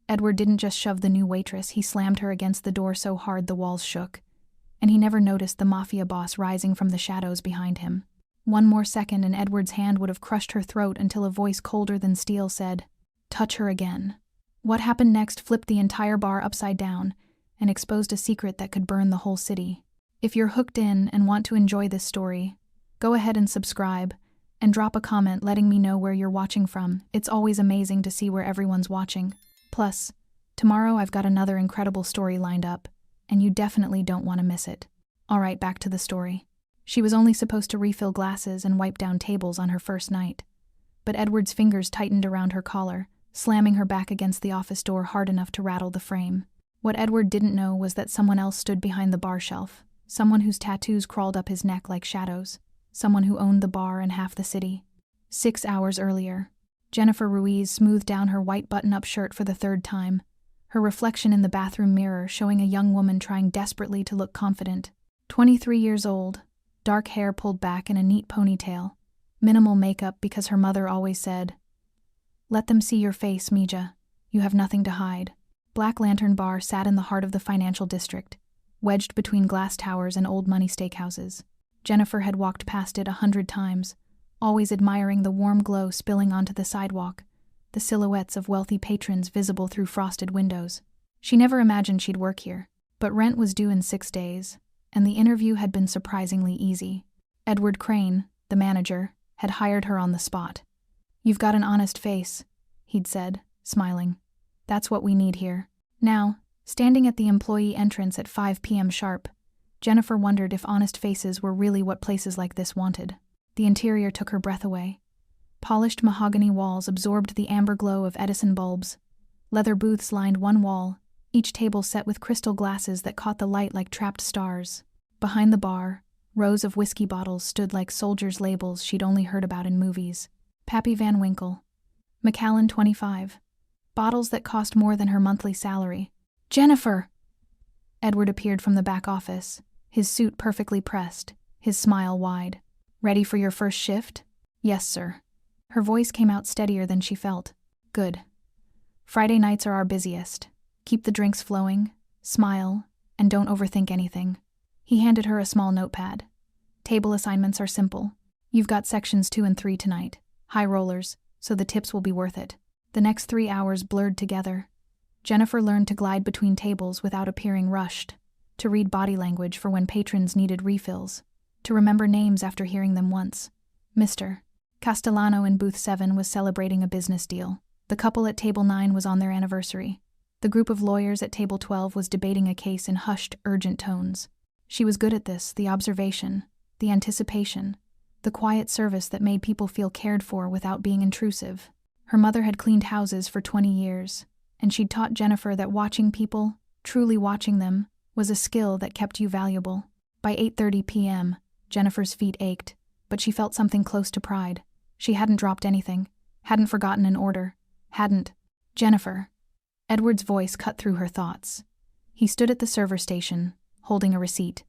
Edward didn't just shove the new waitress, he slammed her against the door so hard the walls shook. And he never noticed the Mafia boss rising from the shadows behind him. One more second and Edward's hand would have crushed her throat until a voice colder than steel said, "Touch her again." What happened next flipped the entire bar upside down and exposed a secret that could burn the whole city. If you're hooked in and want to enjoy this story, go ahead and subscribe and drop a comment letting me know where you're watching from. It's always amazing to see where everyone's watching. Plus, tomorrow I've got another incredible story lined up, and you definitely don't want to miss it. Alright, back to the story. She was only supposed to refill glasses and wipe down tables on her first night. But Edward's fingers tightened around her collar, slamming her back against the office door hard enough to rattle the frame. What Edward didn't know was that someone else stood behind the bar shelf, someone whose tattoos crawled up his neck like shadows, someone who owned the bar and half the city. 6 hours earlier, Jennifer Ruiz smoothed down her white button-up shirt for the third time, her reflection in the bathroom mirror showing a young woman trying desperately to look confident. 23 years old, dark hair pulled back in a neat ponytail, minimal makeup because her mother always said, "Let them see your face, Mija. You have nothing to hide." Black Lantern Bar sat in the heart of the financial district, wedged between glass towers and old money steakhouses. Jennifer had walked past it 100 times, always admiring the warm glow spilling onto the sidewalk, the silhouettes of wealthy patrons visible through frosted windows. She never imagined she'd work here, but rent was due in 6 days, and the interview had been surprisingly easy. Edward Crane, the manager, had hired her on the spot. "You've got an honest face," he'd said, smiling. "That's what we need here." Now, standing at the employee entrance at 5 p.m. sharp, Jennifer wondered if honest faces were really what places like this wanted. The interior took her breath away. Polished mahogany walls absorbed the amber glow of Edison bulbs. Leather booths lined one wall, each table set with crystal glasses that caught the light like trapped stars. Behind the bar, rows of whiskey bottles stood like soldiers' labels she'd only heard about in movies. Pappy Van Winkle. Macallan 25. Bottles that cost more than her monthly salary. "Jennifer!" Edward appeared from the back office, his suit perfectly pressed, his smile wide. "Ready for your first shift?" "Yes, sir." Her voice came out steadier than she felt. "Good. Friday nights are our busiest. Keep the drinks flowing, smile, and don't overthink anything." He handed her a small notepad. "Table assignments are simple. You've got sections 2 and 3 tonight, high rollers, so the tips will be worth it." The next 3 hours blurred together. Jennifer learned to glide between tables without appearing rushed, to read body language for when patrons needed refills, to remember names after hearing them once. Mr. Castellano in booth 7 was celebrating a business deal. The couple at table 9 was on their anniversary. The group of lawyers at table 12 was debating a case in hushed, urgent tones. She was good at this, the observation, the anticipation, the quiet service that made people feel cared for without being intrusive. Her mother had cleaned houses for 20 years, and she'd taught Jennifer that watching people, truly watching them, was a skill that kept you valuable. By 8:30 p.m., Jennifer's feet ached, but she felt something close to pride. She hadn't dropped anything, hadn't forgotten an order, hadn't. "Jennifer." Edward's voice cut through her thoughts. He stood at the server station, holding a receipt.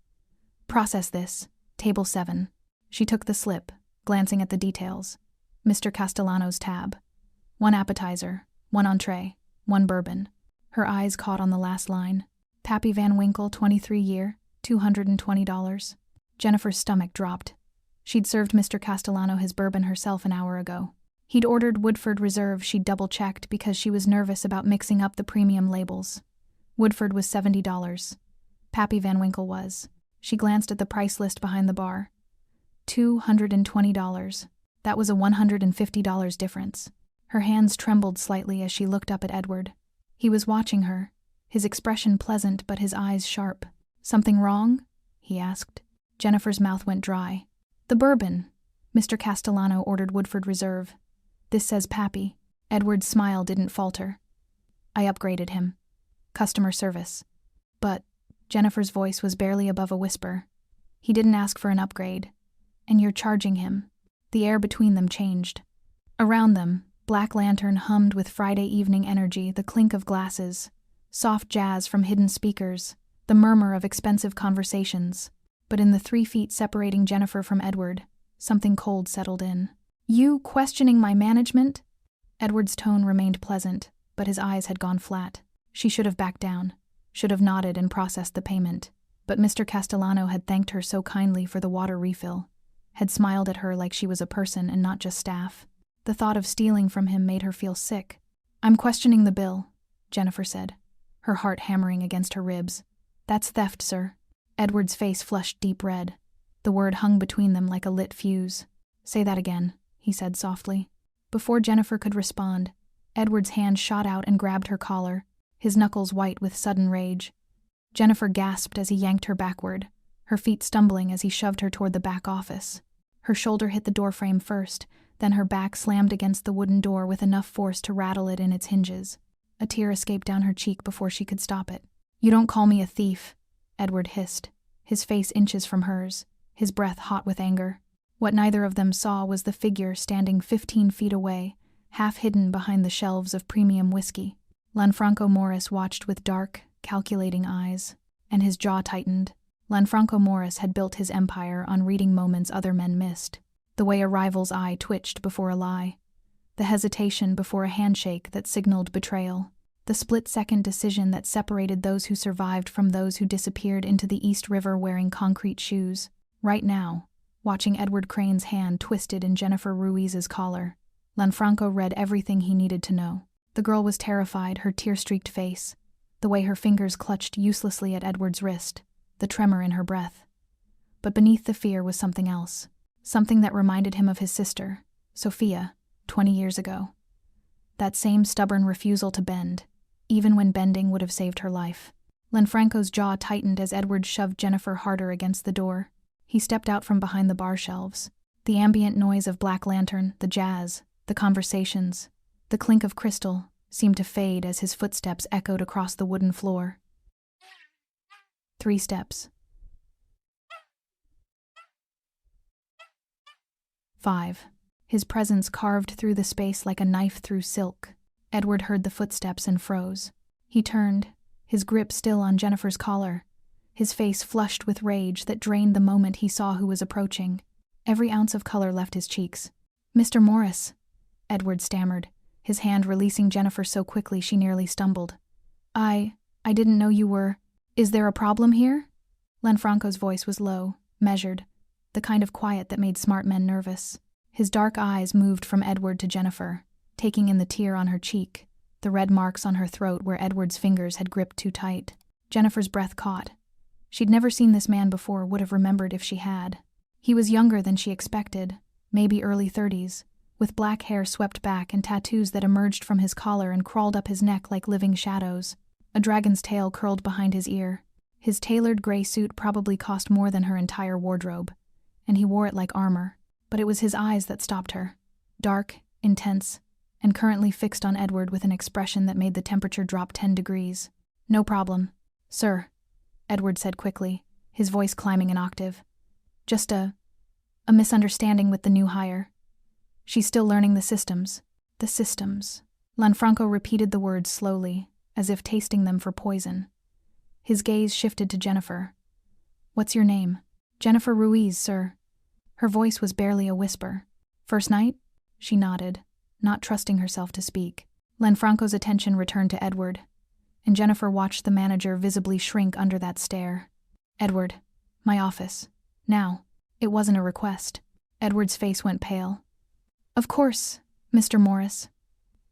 "Process this, table 7. She took the slip, glancing at the details. Mr. Castellano's tab. 1 appetizer, 1 entree, 1 bourbon. Her eyes caught on the last line. Pappy Van Winkle, 23 year, $220. Jennifer's stomach dropped. She'd served Mr. Castellano his bourbon herself an hour ago. He'd ordered Woodford Reserve she'd double-checked because she was nervous about mixing up the premium labels. Woodford was $70. Pappy Van Winkle was. She glanced at the price list behind the bar. $220. That was a $150 difference. Her hands trembled slightly as she looked up at Edward. He was watching her, his expression pleasant but his eyes sharp. "Something wrong?" he asked. Jennifer's mouth went dry. "The bourbon." Mr. Castellano ordered Woodford Reserve. "This says Pappy." Edward's smile didn't falter. "I upgraded him. Customer service." "But," Jennifer's voice was barely above a whisper, "he didn't ask for an upgrade. And you're charging him." The air between them changed. Around them, Black Lantern hummed with Friday evening energy, the clink of glasses, soft jazz from hidden speakers, the murmur of expensive conversations. But in the 3 feet separating Jennifer from Edward, something cold settled in. "You questioning my management?" Edward's tone remained pleasant, but his eyes had gone flat. She should have backed down, should have nodded and processed the payment. But Mr. Castellano had thanked her so kindly for the water refill, had smiled at her like she was a person and not just staff. The thought of stealing from him made her feel sick. "I'm questioning the bill," Jennifer said, her heart hammering against her ribs. "That's theft, sir." Edward's face flushed deep red. The word hung between them like a lit fuse. "Say that again," he said softly. Before Jennifer could respond, Edward's hand shot out and grabbed her collar, his knuckles white with sudden rage. Jennifer gasped as he yanked her backward, her feet stumbling as he shoved her toward the back office. Her shoulder hit the doorframe first, then her back slammed against the wooden door with enough force to rattle it in its hinges. A tear escaped down her cheek before she could stop it. "You don't call me a thief," Edward hissed, his face inches from hers, his breath hot with anger. What neither of them saw was the figure standing 15 feet away, half hidden behind the shelves of premium whiskey. Lanfranco Morris watched with dark, calculating eyes, and his jaw tightened. Lanfranco Morris had built his empire on reading moments other men missed, the way a rival's eye twitched before a lie, the hesitation before a handshake that signaled betrayal, the split-second decision that separated those who survived from those who disappeared into the East River wearing concrete shoes. Right now, watching Edward Crane's hand twisted in Jennifer Ruiz's collar, Lanfranco read everything he needed to know. The girl was terrified, her tear-streaked face, the way her fingers clutched uselessly at Edward's wrist, the tremor in her breath. But beneath the fear was something else, something that reminded him of his sister, Sophia, 20 years ago. That same stubborn refusal to bend, even when bending would have saved her life. Lanfranco's jaw tightened as Edward shoved Jennifer harder against the door. He stepped out from behind the bar shelves. The ambient noise of Black Lantern, the jazz, the conversations, the clink of crystal seemed to fade as his footsteps echoed across the wooden floor. 3 steps. 5. His presence carved through the space like a knife through silk. Edward heard the footsteps and froze. He turned, his grip still on Jennifer's collar, his face flushed with rage that drained the moment he saw who was approaching. Every ounce of color left his cheeks. "Mr. Morris," Edward stammered, his hand releasing Jennifer so quickly she nearly stumbled. I didn't know you were. Is there a problem here?" Lanfranco's voice was low, measured, the kind of quiet that made smart men nervous. His dark eyes moved from Edward to Jennifer, taking in the tear on her cheek, the red marks on her throat where Edward's fingers had gripped too tight. Jennifer's breath caught. She'd never seen this man before, would have remembered if she had. He was younger than she expected, maybe early 30s, with black hair swept back and tattoos that emerged from his collar and crawled up his neck like living shadows. A dragon's tail curled behind his ear. His tailored gray suit probably cost more than her entire wardrobe, and he wore it like armor. But it was his eyes that stopped her. Dark, intense, and currently fixed on Edward with an expression that made the temperature drop 10 degrees. "No problem, sir," Edward said quickly, his voice climbing an octave. "Just a misunderstanding with the new hire. She's still learning the systems." "The systems." Lanfranco repeated the words slowly, as if tasting them for poison. His gaze shifted to Jennifer. "What's your name?" "Jennifer Ruiz, sir." Her voice was barely a whisper. "First night?" She nodded, not trusting herself to speak. Lanfranco's attention returned to Edward, and Jennifer watched the manager visibly shrink under that stare. "Edward, my office. Now." It wasn't a request. Edward's face went pale. "Of course, Mr. Morris.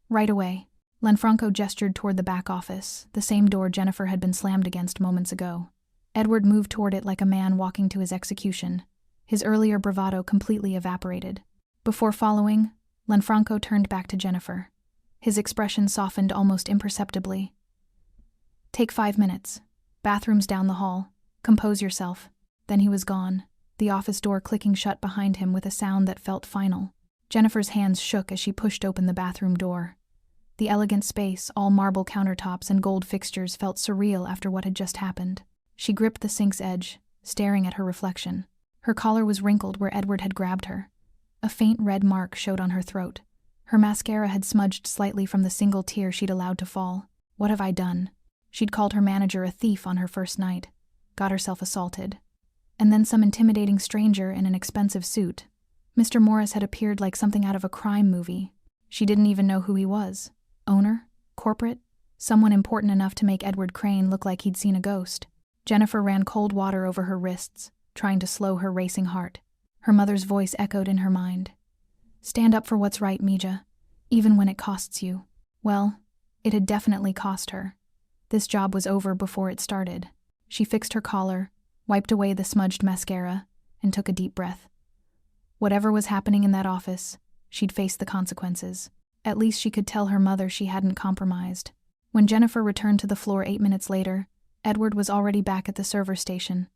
Right away." Lanfranco gestured toward the back office, the same door Jennifer had been slammed against moments ago. Edward moved toward it like a man walking to his execution, his earlier bravado completely evaporated. Before following, Lanfranco turned back to Jennifer. His expression softened almost imperceptibly. "Take 5 minutes. Bathrooms down the hall. Compose yourself." Then he was gone, the office door clicking shut behind him with a sound that felt final. Jennifer's hands shook as she pushed open the bathroom door. The elegant space, all marble countertops and gold fixtures, felt surreal after what had just happened. She gripped the sink's edge, staring at her reflection. Her collar was wrinkled where Edward had grabbed her. A faint red mark showed on her throat. Her mascara had smudged slightly from the single tear she'd allowed to fall. What have I done? She'd called her manager a thief on her first night, got herself assaulted. And then some intimidating stranger in an expensive suit. Mr. Morris had appeared like something out of a crime movie. She didn't even know who he was. Owner? Corporate? Someone important enough to make Edward Crane look like he'd seen a ghost. Jennifer ran cold water over her wrists, trying to slow her racing heart. Her mother's voice echoed in her mind. Stand up for what's right, Mija, even when it costs you. Well, it had definitely cost her. This job was over before it started. She fixed her collar, wiped away the smudged mascara, and took a deep breath. Whatever was happening in that office, she'd face the consequences. At least she could tell her mother she hadn't compromised. When Jennifer returned to the floor 8 minutes later, Edward was already back at the server station.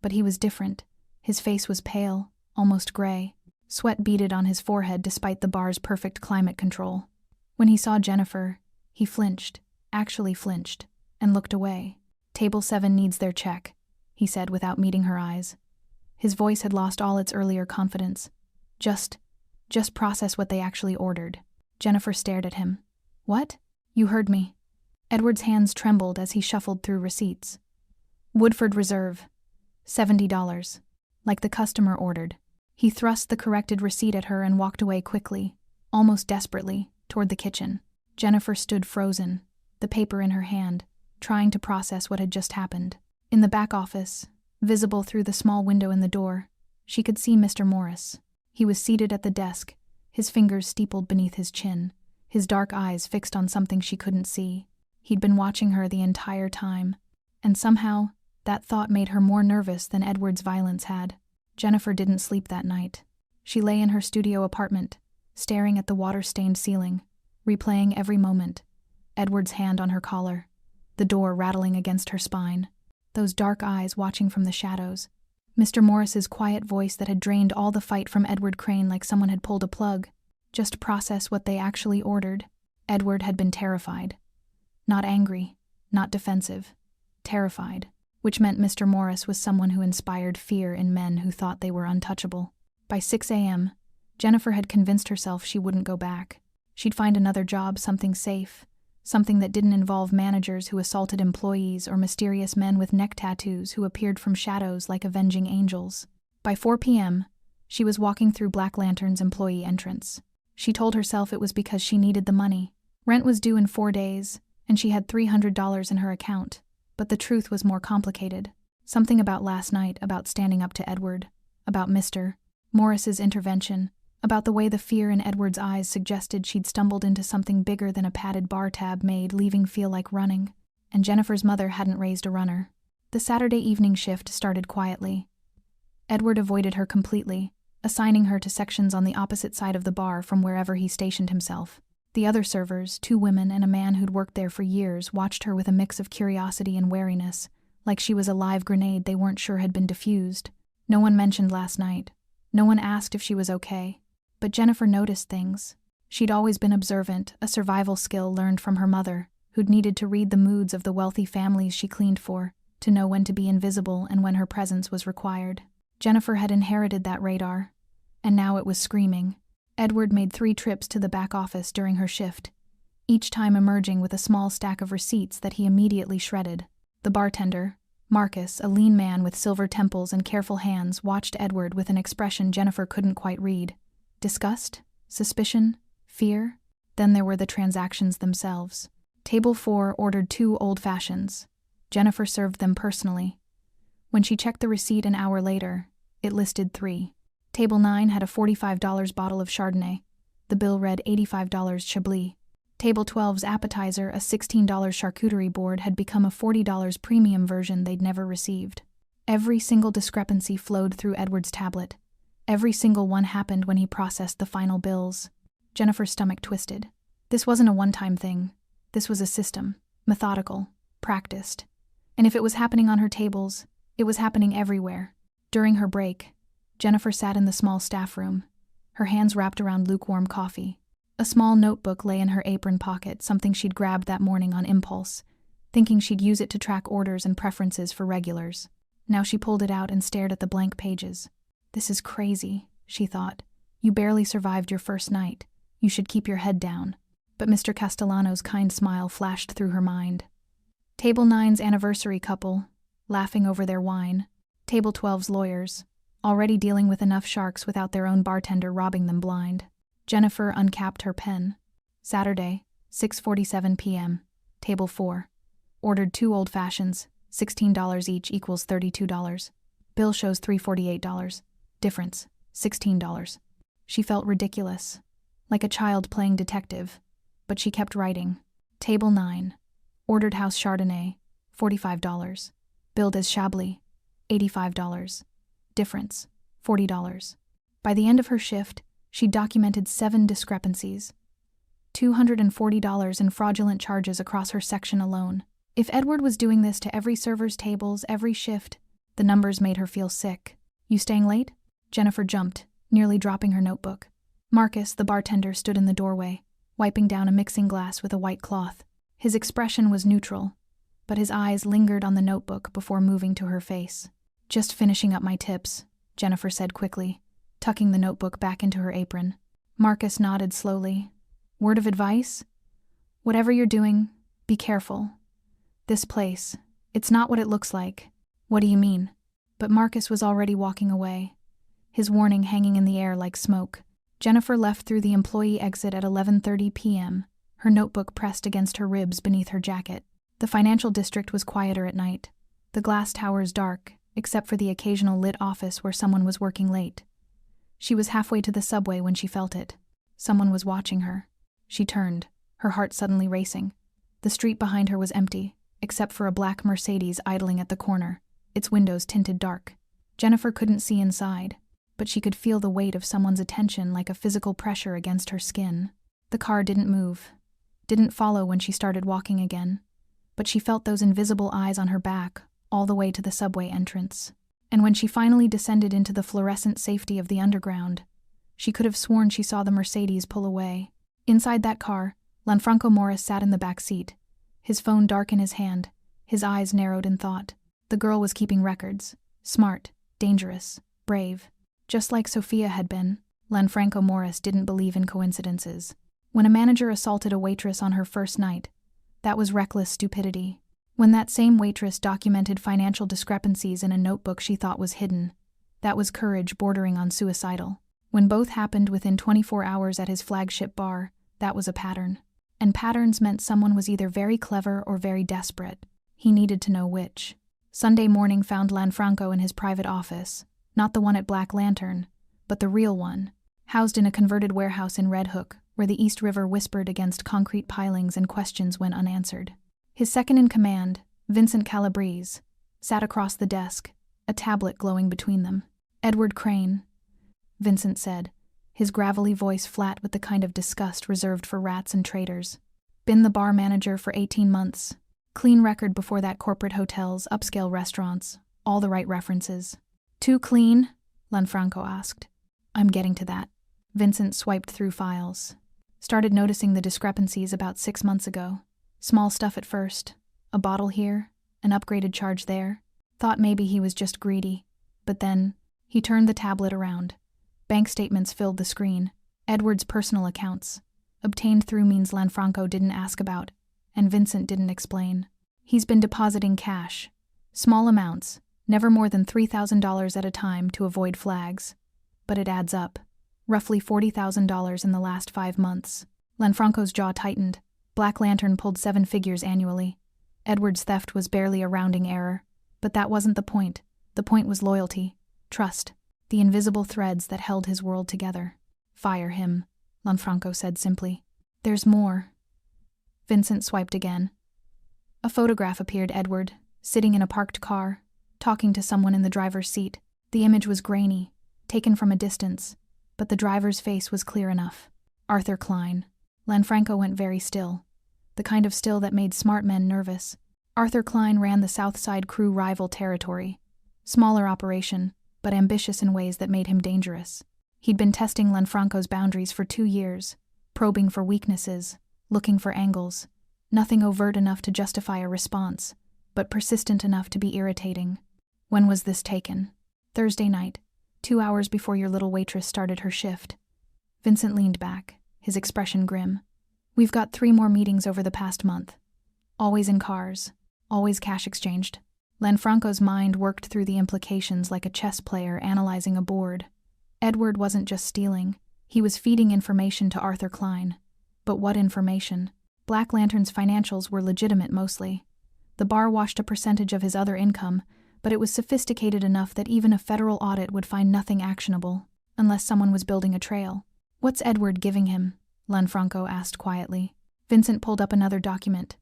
But he was different. His face was pale, almost gray. Sweat beaded on his forehead despite the bar's perfect climate control. When he saw Jennifer, he flinched, actually flinched, and looked away. Table 7 needs their check, he said without meeting her eyes. His voice had lost all its earlier confidence. Just process what they actually ordered. Jennifer stared at him. What? You heard me. Edward's hands trembled as he shuffled through receipts. Woodford Reserve. $70. Like the customer ordered. He thrust the corrected receipt at her and walked away quickly, almost desperately, toward the kitchen. Jennifer stood frozen, the paper in her hand, trying to process what had just happened. In the back office, visible through the small window in the door, she could see Mr. Morris. He was seated at the desk, his fingers steepled beneath his chin, his dark eyes fixed on something she couldn't see. He'd been watching her the entire time, and somehow, that thought made her more nervous than Edward's violence had. Jennifer didn't sleep that night. She lay in her studio apartment, staring at the water-stained ceiling, replaying every moment. Edward's hand on her collar, the door rattling against her spine, those dark eyes watching from the shadows, Mr. Morris's quiet voice that had drained all the fight from Edward Crane like someone had pulled a plug. Just process what they actually ordered. Edward had been terrified. Not angry, not defensive. Terrified. Which meant Mr. Morris was someone who inspired fear in men who thought they were untouchable. By 6 a.m., Jennifer had convinced herself she wouldn't go back. She'd find another job, something safe, something that didn't involve managers who assaulted employees or mysterious men with neck tattoos who appeared from shadows like avenging angels. By 4 p.m., she was walking through Black Lantern's employee entrance. She told herself it was because she needed the money. Rent was due in 4 days, and she had $300 in her account. But the truth was more complicated. Something about last night, about standing up to Edward, about Mr. Morris's intervention, about the way the fear in Edward's eyes suggested she'd stumbled into something bigger than a padded bar tab made leaving feel like running. And Jennifer's mother hadn't raised a runner. The Saturday evening shift started quietly. Edward avoided her completely, assigning her to sections on the opposite side of the bar from wherever he stationed himself. The other servers, 2 women and a man who'd worked there for years, watched her with a mix of curiosity and wariness, like she was a live grenade they weren't sure had been defused. No one mentioned last night. No one asked if she was okay. But Jennifer noticed things. She'd always been observant, a survival skill learned from her mother, who'd needed to read the moods of the wealthy families she cleaned for, to know when to be invisible and when her presence was required. Jennifer had inherited that radar, and now it was screaming. Edward made 3 trips to the back office during her shift, each time emerging with a small stack of receipts that he immediately shredded. The bartender, Marcus, a lean man with silver temples and careful hands, watched Edward with an expression Jennifer couldn't quite read. Disgust? Suspicion? Fear? Then there were the transactions themselves. Table 4 ordered 2 old fashions. Jennifer served them personally. When she checked the receipt an hour later, it listed 3. Table 9 had a $45 bottle of Chardonnay. The bill read $85 Chablis. Table 12's appetizer, a $16 charcuterie board, had become a $40 premium version they'd never received. Every single discrepancy flowed through Edward's tablet. Every single one happened when he processed the final bills. Jennifer's stomach twisted. This wasn't a one-time thing. This was a system, methodical, practiced. And if it was happening on her tables, it was happening everywhere. During her break, Jennifer sat in the small staff room, her hands wrapped around lukewarm coffee. A small notebook lay in her apron pocket, something she'd grabbed that morning on impulse, thinking she'd use it to track orders and preferences for regulars. Now she pulled it out and stared at the blank pages. This is crazy, she thought. You barely survived your first night. You should keep your head down. But Mr. Castellano's kind smile flashed through her mind. Table 9's anniversary couple, laughing over their wine. Table 12's lawyers, already dealing with enough sharks without their own bartender robbing them blind. Jennifer uncapped her pen. Saturday, 6:47 p.m. Table 4. Ordered 2 old fashions, $16 each equals $32. Bill shows $348. Difference, $16. She felt ridiculous, like a child playing detective, but she kept writing. Table 9. Ordered house Chardonnay, $45. Billed as Chablis, $85. Difference, $40. By the end of her shift, she documented 7 discrepancies. $240 in fraudulent charges across her section alone. If Edward was doing this to every server's tables, every shift, the numbers made her feel sick. You staying late? Jennifer jumped, nearly dropping her notebook. Marcus, the bartender, stood in the doorway, wiping down a mixing glass with a white cloth. His expression was neutral, but his eyes lingered on the notebook before moving to her face. Just finishing up my tips, Jennifer said quickly, tucking the notebook back into her apron. Marcus nodded slowly. Word of advice? Whatever you're doing, be careful. This place, it's not what it looks like. What do you mean? But Marcus was already walking away, his warning hanging in the air like smoke. Jennifer left through the employee exit at 11:30 p.m., her notebook pressed against her ribs beneath her jacket. The financial district was quieter at night, the glass towers dark, except for the occasional lit office where someone was working late. She was halfway to the subway when she felt it. Someone was watching her. She turned, her heart suddenly racing. The street behind her was empty, except for a black Mercedes idling at the corner, its windows tinted dark. Jennifer couldn't see inside, but she could feel the weight of someone's attention like a physical pressure against her skin. The car didn't move, didn't follow when she started walking again, but she felt those invisible eyes on her back all the way to the subway entrance. And when she finally descended into the fluorescent safety of the underground, she could have sworn she saw the Mercedes pull away. Inside that car, Lanfranco Morris sat in the back seat, his phone dark in his hand, his eyes narrowed in thought. The girl was keeping records. Smart, dangerous, brave. Just like Sophia had been, Lanfranco Morris didn't believe in coincidences. When a manager assaulted a waitress on her first night, that was reckless stupidity. When that same waitress documented financial discrepancies in a notebook she thought was hidden, that was courage bordering on suicidal. When both happened within 24 hours at his flagship bar, that was a pattern. And patterns meant someone was either very clever or very desperate. He needed to know which. Sunday morning found Lanfranco in his private office, not the one at Black Lantern, but the real one, housed in a converted warehouse in Red Hook, where the East River whispered against concrete pilings and questions went unanswered. His second-in-command, Vincent Calabrese, sat across the desk, a tablet glowing between them. Edward Crane, Vincent said, his gravelly voice flat with the kind of disgust reserved for rats and traitors. Been the bar manager for 18 months. Clean record before that, corporate hotels, upscale restaurants, all the right references. Too clean? Lanfranco asked. I'm getting to that. Vincent swiped through files. Started noticing the discrepancies about 6 months ago. Small stuff at first. A bottle here, an upgraded charge there. Thought maybe he was just greedy. But then, he turned the tablet around. Bank statements filled the screen. Edward's personal accounts. Obtained through means Lanfranco didn't ask about, and Vincent didn't explain. He's been depositing cash. Small amounts, never more than $3,000 at a time to avoid flags. But it adds up. Roughly $40,000 in the last 5 months. Lanfranco's jaw tightened. Black Lantern pulled 7 figures annually. Edward's theft was barely a rounding error. But that wasn't the point. The point was loyalty, trust, the invisible threads that held his world together. Fire him, Lanfranco said simply. There's more. Vincent swiped again. A photograph appeared. Edward, sitting in a parked car, talking to someone in the driver's seat. The image was grainy, taken from a distance, but the driver's face was clear enough. Arthur Klein. Lanfranco went very still, the kind of still that made smart men nervous. Arthur Klein ran the South Side Crew rival territory. Smaller operation, but ambitious in ways that made him dangerous. He'd been testing Lanfranco's boundaries for 2 years, probing for weaknesses, looking for angles. Nothing overt enough to justify a response, but persistent enough to be irritating. When was this taken? Thursday night, 2 hours before your little waitress started her shift. Vincent leaned back, his expression grim. We've got 3 more meetings over the past month. Always in cars, always cash exchanged. Lanfranco's mind worked through the implications like a chess player analyzing a board. Edward wasn't just stealing, he was feeding information to Arthur Klein. But what information? Black Lantern's financials were legitimate mostly. The bar washed a percentage of his other income, but it was sophisticated enough that even a federal audit would find nothing actionable, unless someone was building a trail. "What's Edward giving him?" Lanfranco asked quietly. Vincent pulled up another document.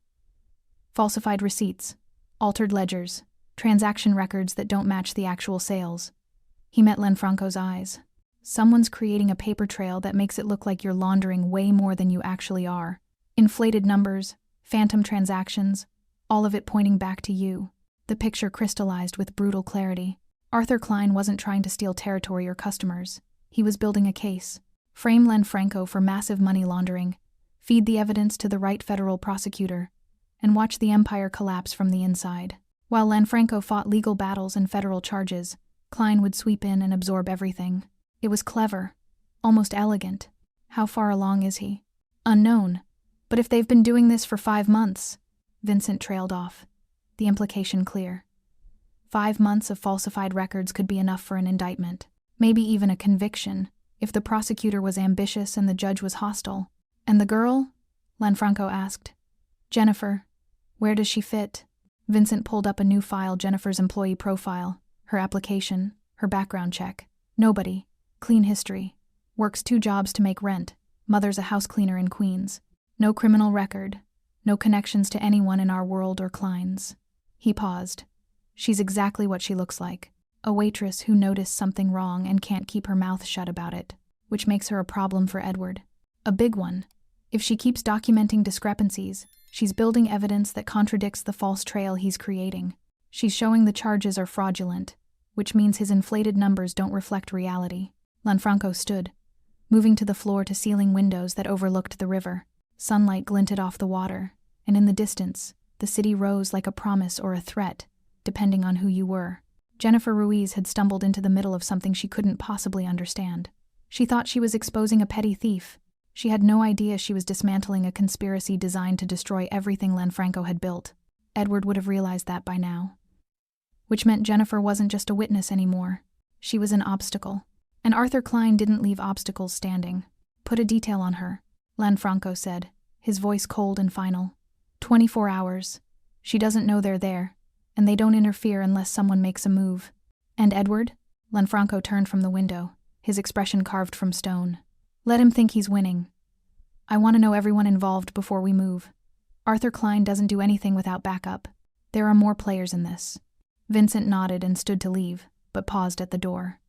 Falsified receipts, altered ledgers, transaction records that don't match the actual sales. He met Lanfranco's eyes. Someone's creating a paper trail that makes it look like you're laundering way more than you actually are. Inflated numbers, phantom transactions, all of it pointing back to you. The picture crystallized with brutal clarity. Arthur Klein wasn't trying to steal territory or customers. He was building a case. Frame Lanfranco for massive money laundering, feed the evidence to the right federal prosecutor, and watch the empire collapse from the inside. While Lanfranco fought legal battles and federal charges, Klein would sweep in and absorb everything. It was clever, almost elegant. How far along is he? Unknown. But if they've been doing this for 5 months, Vincent trailed off, the implication clear. 5 months of falsified records could be enough for an indictment, maybe even a conviction, if the prosecutor was ambitious and the judge was hostile. "And the girl?" Lanfranco asked. "Jennifer. Where does she fit?" Vincent pulled up a new file, Jennifer's employee profile, her application, her background check. Nobody. Clean history. Works 2 jobs to make rent. Mother's a house cleaner in Queens. No criminal record. No connections to anyone in our world or Klein's. He paused. She's exactly what she looks like. A waitress who noticed something wrong and can't keep her mouth shut about it, which makes her a problem for Edward. A big one. If she keeps documenting discrepancies, she's building evidence that contradicts the false trail he's creating. She's showing the charges are fraudulent, which means his inflated numbers don't reflect reality. Lanfranco stood, moving to the floor-to-ceiling windows that overlooked the river. Sunlight glinted off the water, and in the distance, the city rose like a promise or a threat, depending on who you were. Jennifer Ruiz had stumbled into the middle of something she couldn't possibly understand. She thought she was exposing a petty thief. She had no idea she was dismantling a conspiracy designed to destroy everything Lanfranco had built. Edward would have realized that by now. Which meant Jennifer wasn't just a witness anymore. She was an obstacle. And Arthur Klein didn't leave obstacles standing. "Put a detail on her," Lanfranco said, his voice cold and final. 24 hours. She doesn't know they're there, and they don't interfere unless someone makes a move. "And Edward?" Lanfranco turned from the window, his expression carved from stone. "Let him think he's winning. I want to know everyone involved before we move. Arthur Klein doesn't do anything without backup. There are more players in this." Vincent nodded and stood to leave, but paused at the door.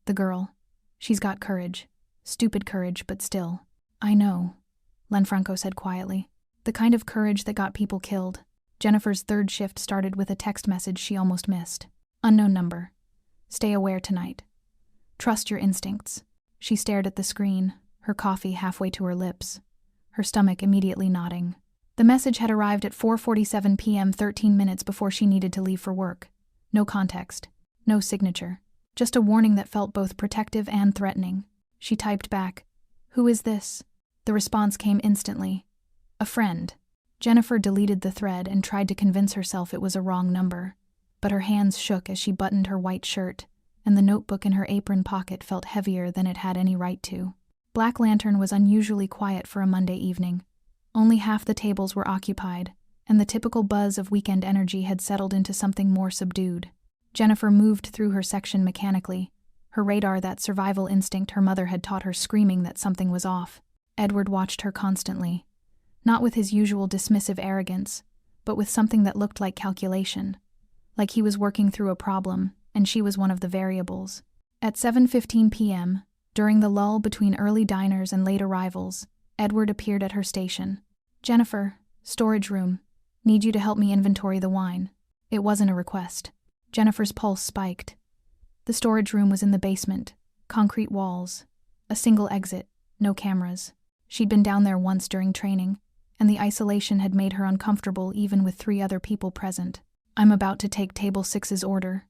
"The girl. She's got courage. Stupid courage, but still." "I know," Lanfranco said quietly. "The kind of courage that got people killed." Jennifer's third shift started with a text message she almost missed. "Unknown number. Stay aware tonight. Trust your instincts." She stared at the screen, her coffee halfway to her lips, her stomach immediately nodding. The message had arrived at 4:47 p.m., 13 minutes before she needed to leave for work. No context, no signature, just a warning that felt both protective and threatening. She typed back, "Who is this?" The response came instantly. "A friend." Jennifer deleted the thread and tried to convince herself it was a wrong number, but her hands shook as she buttoned her white shirt, and the notebook in her apron pocket felt heavier than it had any right to. Black Lantern was unusually quiet for a Monday evening. Only half the tables were occupied, and the typical buzz of weekend energy had settled into something more subdued. Jennifer moved through her section mechanically, her radar that survival instinct her mother had taught her screaming that something was off. Edward watched her constantly, not with his usual dismissive arrogance, but with something that looked like calculation, like he was working through a problem, and she was one of the variables. At 7:15 p.m., during the lull between early diners and late arrivals, Edward appeared at her station. "Jennifer, storage room. Need you to help me inventory the wine." It wasn't a request. Jennifer's pulse spiked. The storage room was in the basement, concrete walls, a single exit, no cameras. She'd been down there once during training, and the isolation had made her uncomfortable even with 3 other people present. "I'm about to take table 6's order,"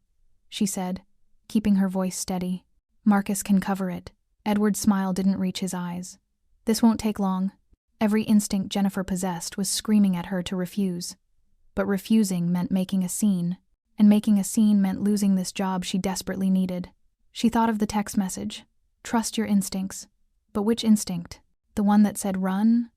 she said, keeping her voice steady. "Marcus can cover it." Edward's smile didn't reach his eyes. "This won't take long." Every instinct Jennifer possessed was screaming at her to refuse. But refusing meant making a scene, and making a scene meant losing this job she desperately needed. She thought of the text message. Trust your instincts. But which instinct? The one that said run?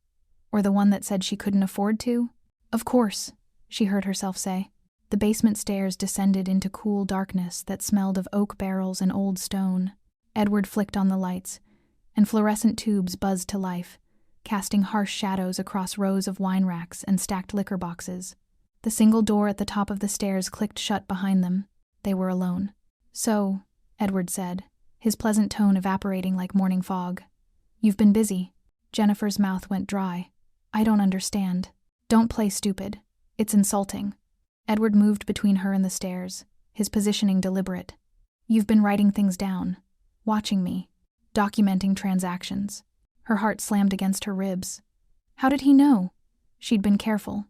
Or the one that said she couldn't afford to? Of course, she heard herself say. The basement stairs descended into cool darkness that smelled of oak barrels and old stone. Edward flicked on the lights, and fluorescent tubes buzzed to life, casting harsh shadows across rows of wine racks and stacked liquor boxes. The single door at the top of the stairs clicked shut behind them. They were alone. "So," Edward said, his pleasant tone evaporating like morning fog. "You've been busy." Jennifer's mouth went dry. "I don't understand." "Don't play stupid. It's insulting." Edward moved between her and the stairs, his positioning deliberate. "You've been writing things down, watching me, documenting transactions." Her heart slammed against her ribs. How did he know? She'd been careful.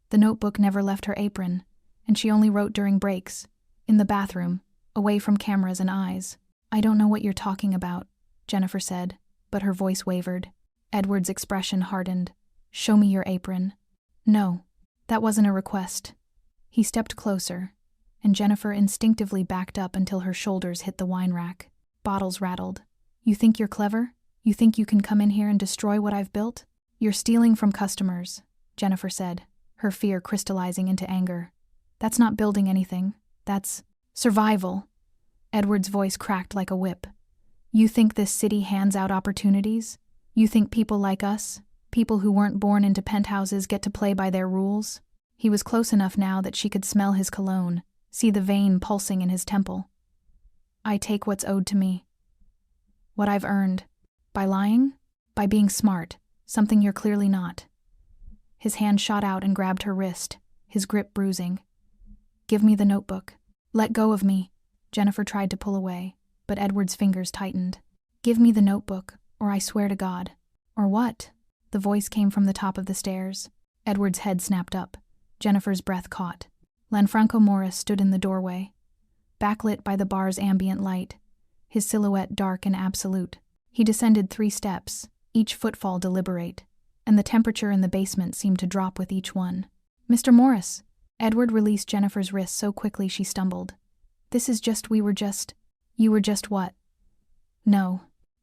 The notebook never left her apron, and she only wrote during breaks, in the bathroom, away from cameras and eyes. "I don't know what you're talking about," Jennifer said, but her voice wavered. Edward's expression hardened. "Show me your apron." "No, that wasn't a request." He stepped closer, and Jennifer instinctively backed up until her shoulders hit the wine rack. Bottles rattled. "You think you're clever? You think you can come in here and destroy what I've built?" "You're stealing from customers," Jennifer said, her fear crystallizing into anger. "That's not building anything. That's survival." Edward's voice cracked like a whip. "You think this city hands out opportunities? You think people like us, people who weren't born into penthouses, get to play by their rules?" He was close enough now that she could smell his cologne, see the vein pulsing in his temple. "I take what's owed to me. What I've earned. By lying? By being smart, something you're clearly not." His hand shot out and grabbed her wrist, his grip bruising. "Give me the notebook." "Let go of me." Jennifer tried to pull away, but Edward's fingers tightened. "Give me the notebook, or I swear to God." "Or what?" The voice came from the top of the stairs. Edward's head snapped up. Jennifer's breath caught. Lanfranco Morris stood in the doorway, backlit by the bar's ambient light, his silhouette dark and absolute. He descended 3 steps, each footfall deliberate, and the temperature in the basement seemed to drop with each one. "Mr. Morris." Edward released Jennifer's wrist so quickly she stumbled. "You were just what?" "No."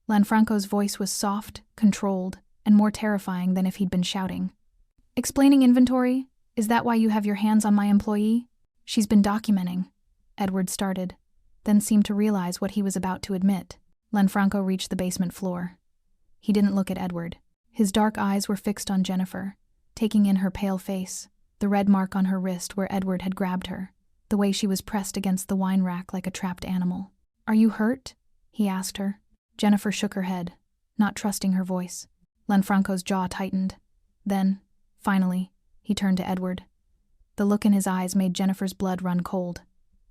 Lanfranco's voice was soft, controlled, and more terrifying than if he'd been shouting. "Explaining inventory? Is that why you have your hands on my employee?" "She's been documenting," Edward started, then seemed to realize what he was about to admit. Lanfranco reached the basement floor. He didn't look at Edward. His dark eyes were fixed on Jennifer, taking in her pale face, the red mark on her wrist where Edward had grabbed her, the way she was pressed against the wine rack like a trapped animal. "Are you hurt?" he asked her. Jennifer shook her head, not trusting her voice. Lanfranco's jaw tightened. Then, finally, he turned to Edward. The look in his eyes made Jennifer's blood run cold,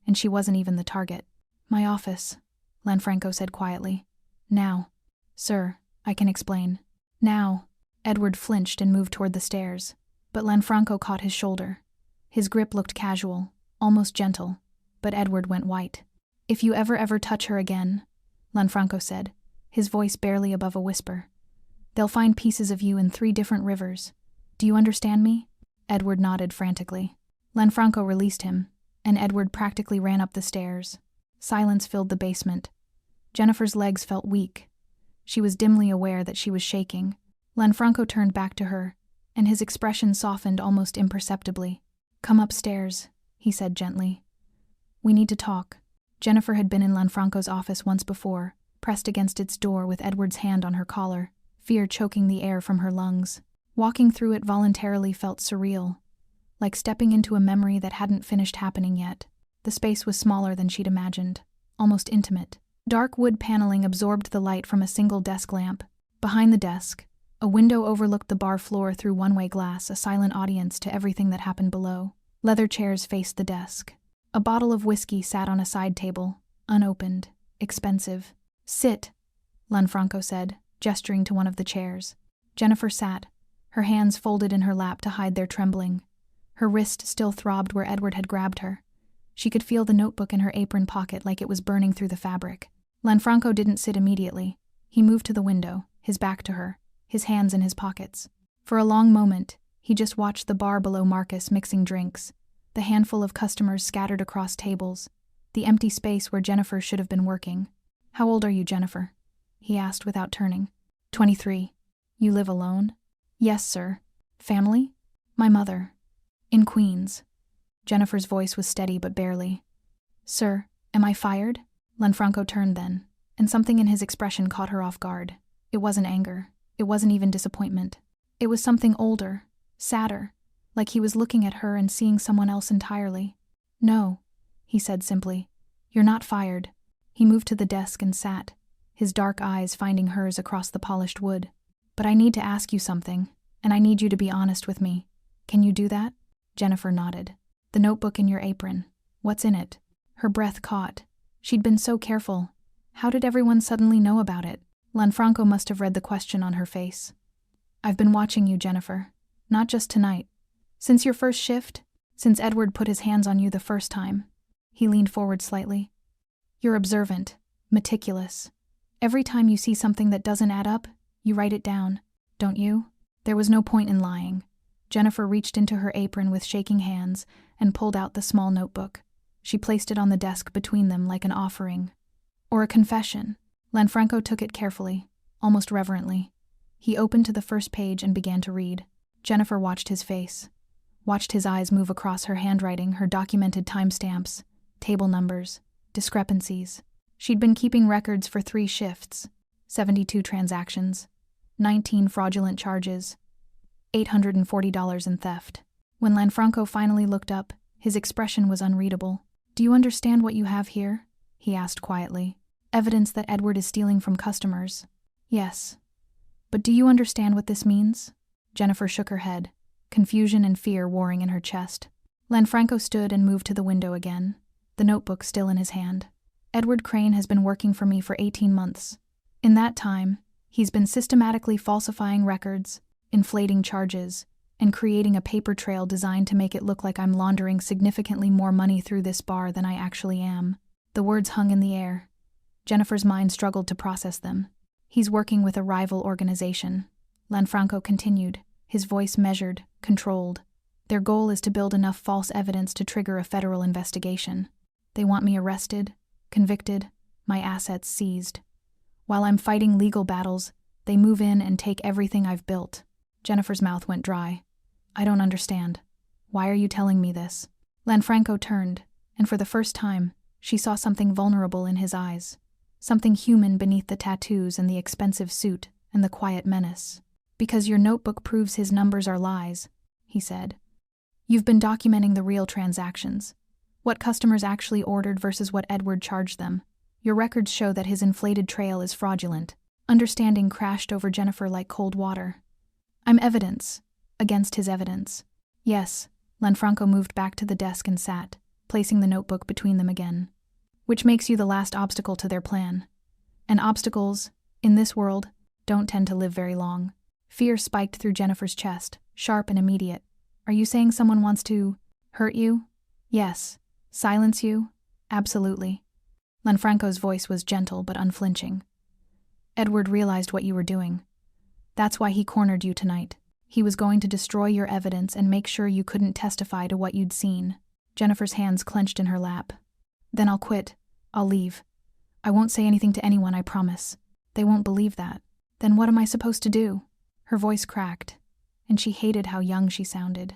and she wasn't even the target. "My office," Lanfranco said quietly. "Now." "Sir, I can explain." "Now." Edward flinched and moved toward the stairs, but Lanfranco caught his shoulder. His grip looked casual, almost gentle, but Edward went white. "If you ever touch her again," Lanfranco said, his voice barely above a whisper, "they'll find pieces of you in 3 different rivers. Do you understand me?" Edward nodded frantically. Lanfranco released him, and Edward practically ran up the stairs. Silence filled the basement. Jennifer's legs felt weak. She was dimly aware that she was shaking. Lanfranco turned back to her, and his expression softened almost imperceptibly. "Come upstairs," he said gently. "We need to talk." Jennifer had been in Lanfranco's office once before, pressed against its door with Edward's hand on her collar, fear choking the air from her lungs. Walking through it voluntarily felt surreal, like stepping into a memory that hadn't finished happening yet. The space was smaller than she'd imagined, almost intimate. Dark wood paneling absorbed the light from a single desk lamp. Behind the desk, a window overlooked the bar floor through one-way glass, a silent audience to everything that happened below. Leather chairs faced the desk. A bottle of whiskey sat on a side table, unopened, expensive. "Sit," Lanfranco said, gesturing to one of the chairs. Jennifer sat, her hands folded in her lap to hide their trembling. Her wrist still throbbed where Edward had grabbed her. She could feel the notebook in her apron pocket like it was burning through the fabric. Lanfranco didn't sit immediately. He moved to the window, his back to her, his hands in his pockets. For a long moment, he just watched the bar below Marcus mixing drinks, the handful of customers scattered across tables, the empty space where Jennifer should have been working. "How old are you, Jennifer?" he asked without turning. 23. "You live alone?" Yes, sir. Family? My mother. In Queens. Jennifer's voice was steady but barely. Sir, am I fired? Lanfranco turned then, and something in his expression caught her off guard. It wasn't anger. It wasn't even disappointment. It was something older, sadder, like he was looking at her and seeing someone else entirely. No, he said simply. You're not fired. He moved to the desk and sat, his dark eyes finding hers across the polished wood. But I need to ask you something, and I need you to be honest with me. Can you do that? Jennifer nodded. The notebook in your apron. What's in it? Her breath caught. She'd been so careful. How did everyone suddenly know about it? Lanfranco must have read the question on her face. I've been watching you, Jennifer. Not just tonight. Since your first shift, since Edward put his hands on you the first time. He leaned forward slightly. You're observant, meticulous. Every time you see something that doesn't add up, you write it down, don't you? There was no point in lying. Jennifer reached into her apron with shaking hands and pulled out the small notebook. She placed it on the desk between them like an offering. Or a confession. Lanfranco took it carefully, almost reverently. He opened to the first page and began to read. Jennifer watched his face, watched his eyes move across her handwriting, her documented timestamps, table numbers, discrepancies. She'd been keeping records for 3 shifts, 72 transactions, 19 fraudulent charges, $840 in theft. When Lanfranco finally looked up, his expression was unreadable. Do you understand what you have here? He asked quietly. Evidence that Edward is stealing from customers. Yes. But do you understand what this means? Jennifer shook her head, confusion and fear warring in her chest. Lanfranco stood and moved to the window again, the notebook still in his hand. Edward Crane has been working for me for 18 months. In that time, he's been systematically falsifying records, inflating charges, and creating a paper trail designed to make it look like I'm laundering significantly more money through this bar than I actually am. The words hung in the air. Jennifer's mind struggled to process them. He's working with a rival organization. Lanfranco continued, his voice measured, controlled. Their goal is to build enough false evidence to trigger a federal investigation. They want me arrested, convicted, my assets seized. While I'm fighting legal battles, they move in and take everything I've built. Jennifer's mouth went dry. I don't understand. Why are you telling me this? Lanfranco turned, and for the first time, she saw something vulnerable in his eyes. Something human beneath the tattoos and the expensive suit and the quiet menace. Because your notebook proves his numbers are lies, he said. You've been documenting the real transactions. What customers actually ordered versus what Edward charged them. Your records show that his inflated trail is fraudulent. Understanding crashed over Jennifer like cold water. I'm evidence. Against his evidence. Yes, Lanfranco moved back to the desk and sat, placing the notebook between them again. Which makes you the last obstacle to their plan. And obstacles, in this world, don't tend to live very long. Fear spiked through Jennifer's chest, sharp and immediate. Are you saying someone wants to hurt you? Yes. Silence you? Absolutely. Lanfranco's voice was gentle but unflinching. Edward realized what you were doing. That's why he cornered you tonight. He was going to destroy your evidence and make sure you couldn't testify to what you'd seen. Jennifer's hands clenched in her lap. Then I'll quit. I'll leave. I won't say anything to anyone, I promise. They won't believe that. Then what am I supposed to do? Her voice cracked, and she hated how young she sounded.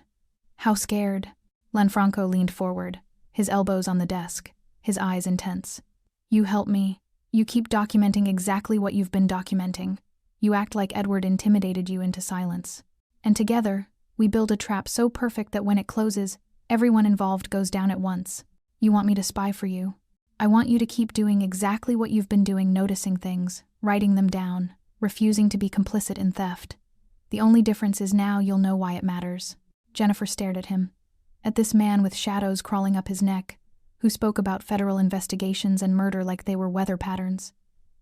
How scared. Lanfranco leaned forward, his elbows on the desk, his eyes intense. You help me. You keep documenting exactly what you've been documenting. You act like Edward intimidated you into silence. And together, we build a trap so perfect that when it closes, everyone involved goes down at once. You want me to spy for you. I want you to keep doing exactly what you've been doing, noticing things, writing them down, refusing to be complicit in theft. The only difference is now you'll know why it matters. Jennifer stared at him, at this man with shadows crawling up his neck, who spoke about federal investigations and murder like they were weather patterns.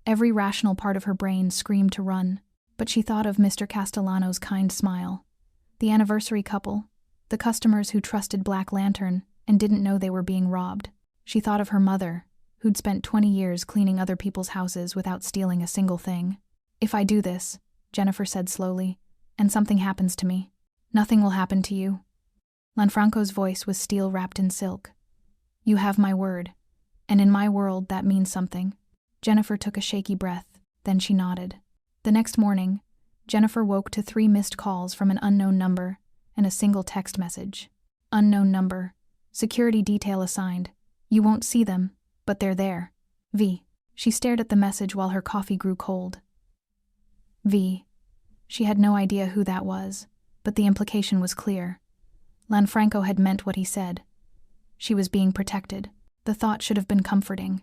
Every rational part of her brain screamed to run, but she thought of Mr. Castellano's kind smile, the anniversary couple, the customers who trusted Black Lantern and didn't know they were being robbed. She thought of her mother, who'd spent 20 years cleaning other people's houses without stealing a single thing. If I do this, Jennifer said slowly, and something happens to me, nothing will happen to you. Lanfranco's voice was steel wrapped in silk. You have my word, and in my world that means something. Jennifer took a shaky breath, then she nodded. The next morning, Jennifer woke to 3 missed calls from an unknown number and a single text message. Unknown number. Security detail assigned. You won't see them, but they're there. V. She stared at the message while her coffee grew cold. V. She had no idea who that was, but the implication was clear. Lanfranco had meant what he said. She was being protected. The thought should have been comforting.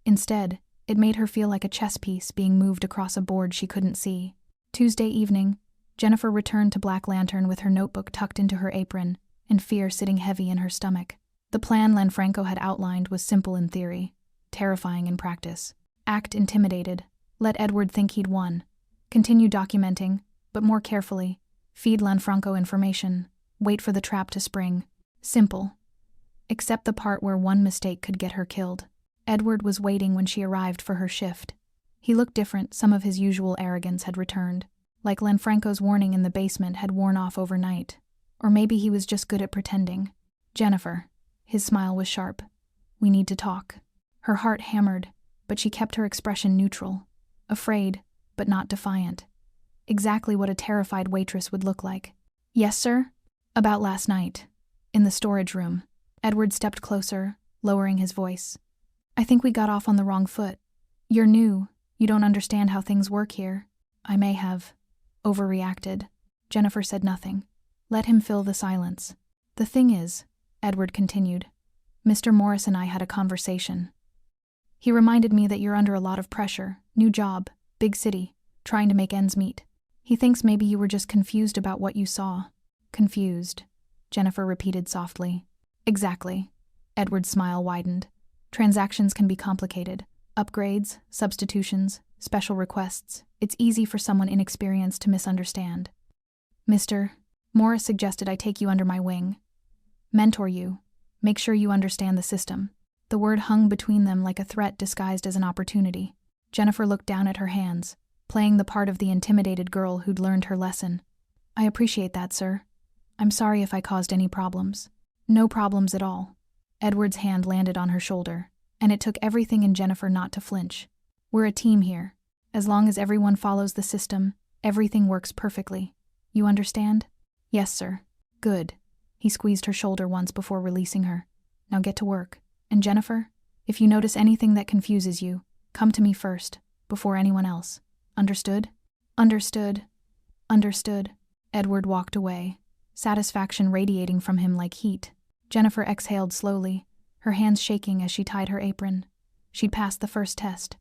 Instead, it made her feel like a chess piece being moved across a board she couldn't see. Tuesday evening, Jennifer returned to Black Lantern with her notebook tucked into her apron and fear sitting heavy in her stomach. The plan Lanfranco had outlined was simple in theory, terrifying in practice. Act intimidated. Let Edward think he'd won. Continue documenting, but more carefully. Feed Lanfranco information. Wait for the trap to spring. Simple. Except the part where one mistake could get her killed. Edward was waiting when she arrived for her shift. He looked different. Some of his usual arrogance had returned. Like Lanfranco's warning in the basement had worn off overnight. Or maybe he was just good at pretending. Jennifer. His smile was sharp. We need to talk. Her heart hammered, but she kept her expression neutral. Afraid, but not defiant. Exactly what a terrified waitress would look like. Yes, sir? About last night. In the storage room. Edward stepped closer, lowering his voice. I think we got off on the wrong foot. You're new. You don't understand how things work here. I may have overreacted. Jennifer said nothing. Let him fill the silence. The thing is, Edward continued, Mr. Morris and I had a conversation. He reminded me that you're under a lot of pressure, new job, big city, trying to make ends meet. He thinks maybe you were just confused about what you saw. Confused, Jennifer repeated softly. Exactly. Edward's smile widened. Transactions can be complicated. Upgrades, substitutions, special requests. It's easy for someone inexperienced to misunderstand. Mr. Morris suggested I take you under my wing. Mentor you. Make sure you understand the system. The word hung between them like a threat disguised as an opportunity. Jennifer looked down at her hands, playing the part of the intimidated girl who'd learned her lesson. I appreciate that, sir. I'm sorry if I caused any problems. No problems at all. Edward's hand landed on her shoulder, and it took everything in Jennifer not to flinch. We're a team here. As long as everyone follows the system, everything works perfectly. You understand? Yes, sir. Good. He squeezed her shoulder once before releasing her. Now get to work. And Jennifer, if you notice anything that confuses you, come to me first, before anyone else. Understood? Understood. Understood. Edward walked away, satisfaction radiating from him like heat. Jennifer exhaled slowly, her hands shaking as she tied her apron. She'd passed the first test.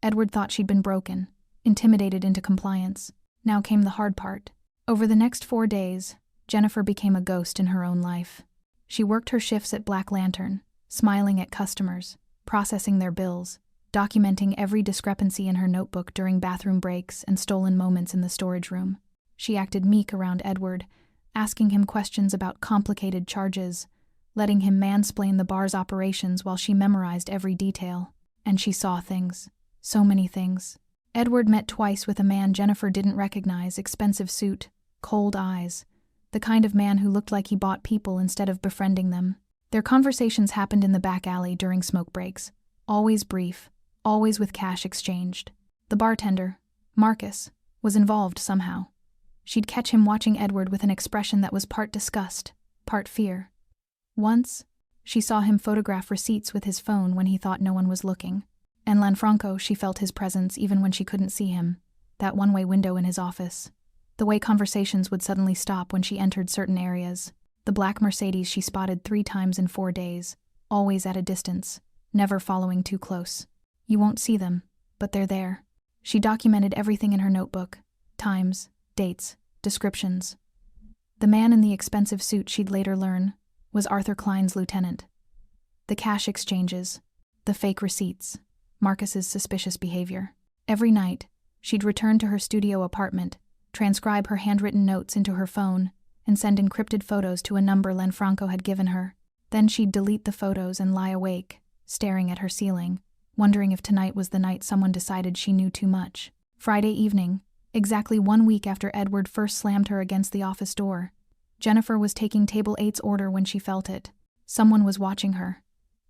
Edward thought she'd been broken, intimidated into compliance. Now came the hard part. Over the next 4 days, Jennifer became a ghost in her own life. She worked her shifts at Black Lantern, smiling at customers, processing their bills, documenting every discrepancy in her notebook during bathroom breaks and stolen moments in the storage room. She acted meek around Edward, asking him questions about complicated charges, letting him mansplain the bar's operations while she memorized every detail. And she saw things. So many things. Edward met twice with a man Jennifer didn't recognize, expensive suit, cold eyes, the kind of man who looked like he bought people instead of befriending them. Their conversations happened in the back alley during smoke breaks, always brief, always with cash exchanged. The bartender, Marcus, was involved somehow. She'd catch him watching Edward with an expression that was part disgust, part fear. Once, she saw him photograph receipts with his phone when he thought no one was looking. And Lanfranco, she felt his presence even when she couldn't see him, that one-way window in his office. The way conversations would suddenly stop when she entered certain areas. The black Mercedes she spotted 3 times in 4 days, always at a distance, never following too close. You won't see them, but they're there. She documented everything in her notebook, times, dates, descriptions. The man in the expensive suit, she'd later learn, was Arthur Klein's lieutenant. The cash exchanges, the fake receipts, Marcus's suspicious behavior. Every night, she'd return to her studio apartment, transcribe her handwritten notes into her phone, and send encrypted photos to a number Lanfranco had given her. Then she'd delete the photos and lie awake, staring at her ceiling, wondering if tonight was the night someone decided she knew too much. Friday evening, exactly 1 week after Edward first slammed her against the office door, Jennifer was taking Table 8's order when she felt it. Someone was watching her.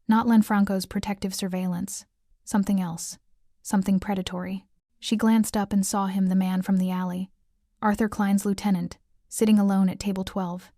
Not Lanfranco's protective surveillance. Something else. Something predatory. She glanced up and saw him, the man from the alley, Arthur Klein's lieutenant, sitting alone at table 12.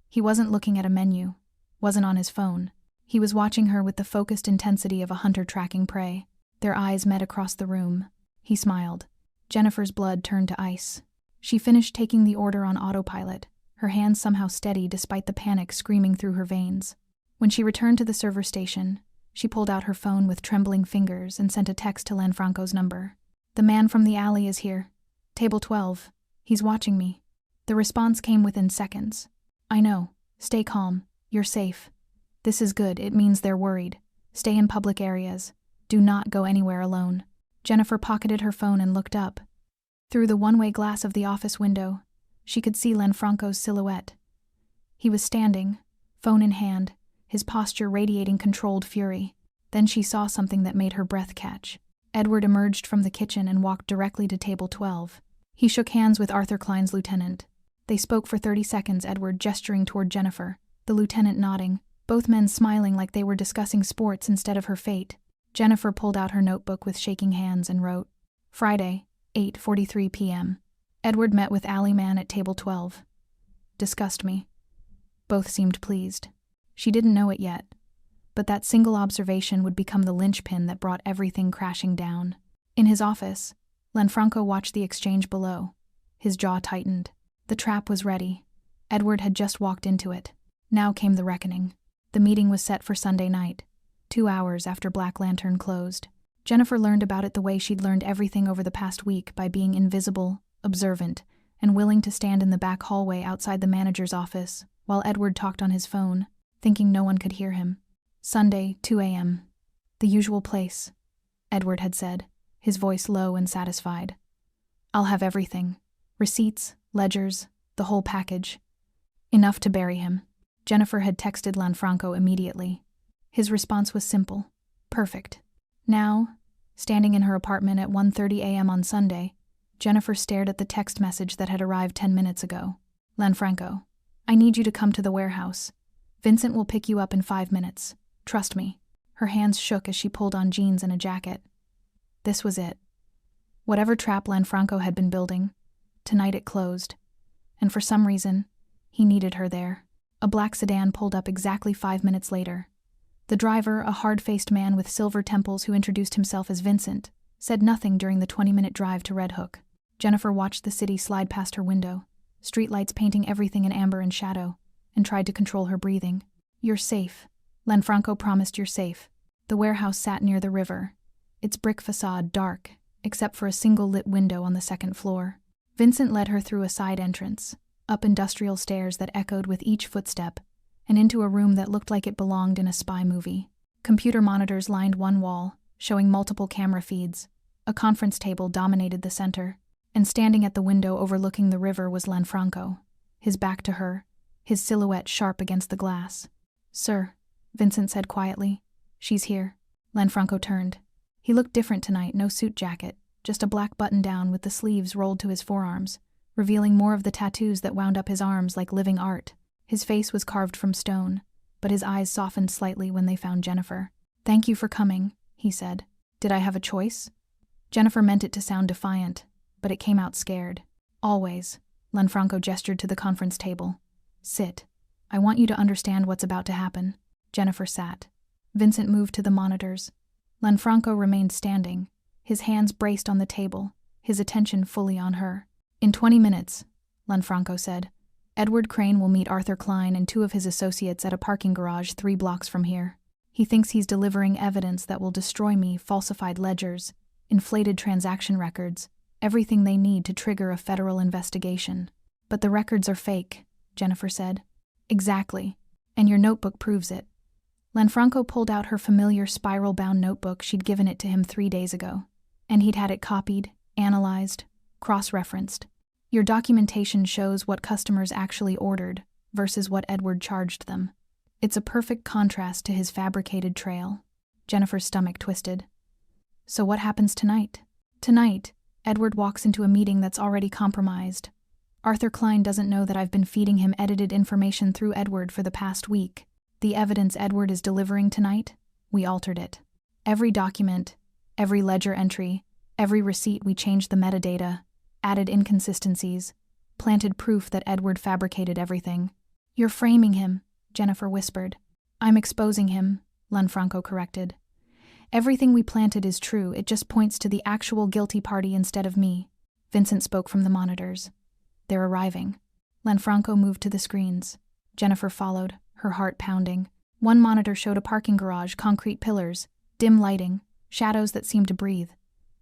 He wasn't looking at a menu, wasn't on his phone. He was watching her with the focused intensity of a hunter tracking prey. Their eyes met across the room. He smiled. Jennifer's blood turned to ice. She finished taking the order on autopilot, her hands somehow steady despite the panic screaming through her veins. When she returned to the server station, she pulled out her phone with trembling fingers and sent a text to Lanfranco's number. "The man from the alley is here. Table 12. He's watching me." The response came within seconds. "I know. Stay calm. You're safe. This is good. It means they're worried. Stay in public areas. Do not go anywhere alone." Jennifer pocketed her phone and looked up. Through the one-way glass of the office window, she could see Lanfranco's silhouette. He was standing, phone in hand, his posture radiating controlled fury. Then she saw something that made her breath catch. Edward emerged from the kitchen and walked directly to table 12. He shook hands with Arthur Klein's lieutenant. They spoke for 30 seconds, Edward gesturing toward Jennifer, the lieutenant nodding, both men smiling like they were discussing sports instead of her fate. Jennifer pulled out her notebook with shaking hands and wrote, "Friday, 8:43 p.m. Edward met with Alleyman at table 12. Discussed me." Both seemed pleased. She didn't know it yet, but that single observation would become the linchpin that brought everything crashing down. In his office, Lanfranco watched the exchange below. His jaw tightened. The trap was ready. Edward had just walked into it. Now came the reckoning. The meeting was set for Sunday night, 2 hours after Black Lantern closed. Jennifer learned about it the way she'd learned everything over the past week, by being invisible, observant, and willing to stand in the back hallway outside the manager's office while Edward talked on his phone, thinking no one could hear him. Sunday, 2 a.m. "The usual place," Edward had said, his voice low and satisfied. "I'll have everything. Receipts, ledgers, the whole package. Enough to bury him." Jennifer had texted Lanfranco immediately. His response was simple. Perfect. Now, standing in her apartment at 1:30 a.m. on Sunday, Jennifer stared at the text message that had arrived 10 minutes ago. "Lanfranco, I need you to come to the warehouse. Vincent will pick you up in 5 minutes. Trust me." Her hands shook as she pulled on jeans and a jacket. This was it. Whatever trap Lanfranco had been building, tonight it closed. And for some reason, he needed her there. A black sedan pulled up exactly 5 minutes later. The driver, a hard-faced man with silver temples who introduced himself as Vincent, said nothing during the 20-minute drive to Red Hook. Jennifer watched the city slide past her window, streetlights painting everything in amber and shadow, and tried to control her breathing. "You're safe." Lanfranco promised, "You're safe." The warehouse sat near the river, its brick facade dark, except for a single lit window on the second floor. Vincent led her through a side entrance, up industrial stairs that echoed with each footstep, and into a room that looked like it belonged in a spy movie. Computer monitors lined one wall, showing multiple camera feeds. A conference table dominated the center, and standing at the window overlooking the river was Lanfranco, his back to her, his silhouette sharp against the glass. "Sir," Vincent said quietly. "She's here." Lanfranco turned. He looked different tonight, no suit jacket, just a black button-down with the sleeves rolled to his forearms, revealing more of the tattoos that wound up his arms like living art. His face was carved from stone, but his eyes softened slightly when they found Jennifer. "Thank you for coming," he said. "Did I have a choice?" Jennifer meant it to sound defiant, but it came out scared. "Always." Lanfranco gestured to the conference table. "Sit. I want you to understand what's about to happen." Jennifer sat. Vincent moved to the monitors. Lanfranco remained standing, his hands braced on the table, his attention fully on her. "In 20 minutes, Lanfranco said, "Edward Crane will meet Arthur Klein and 2 of his associates at a parking garage 3 blocks from here. He thinks he's delivering evidence that will destroy me, falsified ledgers, inflated transaction records, everything they need to trigger a federal investigation." "But the records are fake," Jennifer said. "Exactly, and your notebook proves it." Lanfranco pulled out her familiar spiral-bound notebook. She'd given it to him 3 days ago, and he'd had it copied, analyzed, cross-referenced. "Your documentation shows what customers actually ordered versus what Edward charged them. It's a perfect contrast to his fabricated trail." Jennifer's stomach twisted. "So what happens tonight?" "Tonight, Edward walks into a meeting that's already compromised. Arthur Klein doesn't know that I've been feeding him edited information through Edward for the past week. The evidence Edward is delivering tonight, we altered it. Every document, every ledger entry, every receipt, we changed the metadata, added inconsistencies, planted proof that Edward fabricated everything. "You're framing him," Jennifer whispered. "I'm exposing him," Lanfranco corrected. "Everything we planted is true, it just points to the actual guilty party instead of me." Vincent spoke from the monitors. "They're arriving." Lanfranco moved to the screens. Jennifer followed, her heart pounding. One monitor showed a parking garage, concrete pillars, dim lighting, shadows that seemed to breathe.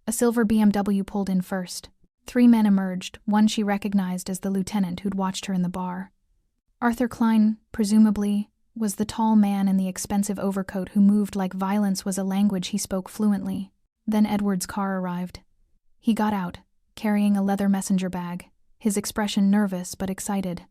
A silver BMW pulled in first. 3 men emerged, one she recognized as the lieutenant who'd watched her in the bar. Arthur Klein, presumably, was the tall man in the expensive overcoat who moved like violence was a language he spoke fluently. Then Edward's car arrived. He got out, carrying a leather messenger bag, his expression nervous but excited.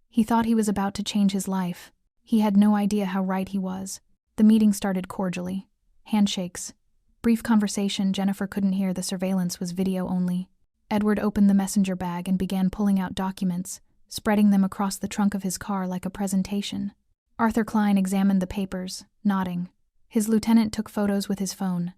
He thought he was about to change his life. He had no idea how right he was. The meeting started cordially. Handshakes. Brief conversation. Jennifer couldn't hear, the surveillance was video only. Edward opened the messenger bag and began pulling out documents, spreading them across the trunk of his car like a presentation. Arthur Klein examined the papers, nodding. His lieutenant took photos with his phone.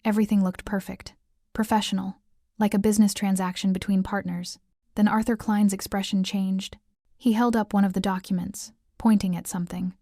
Everything looked perfect. Professional. Like a business transaction between partners. Then Arthur Klein's expression changed. He held up one of the documents, pointing at something.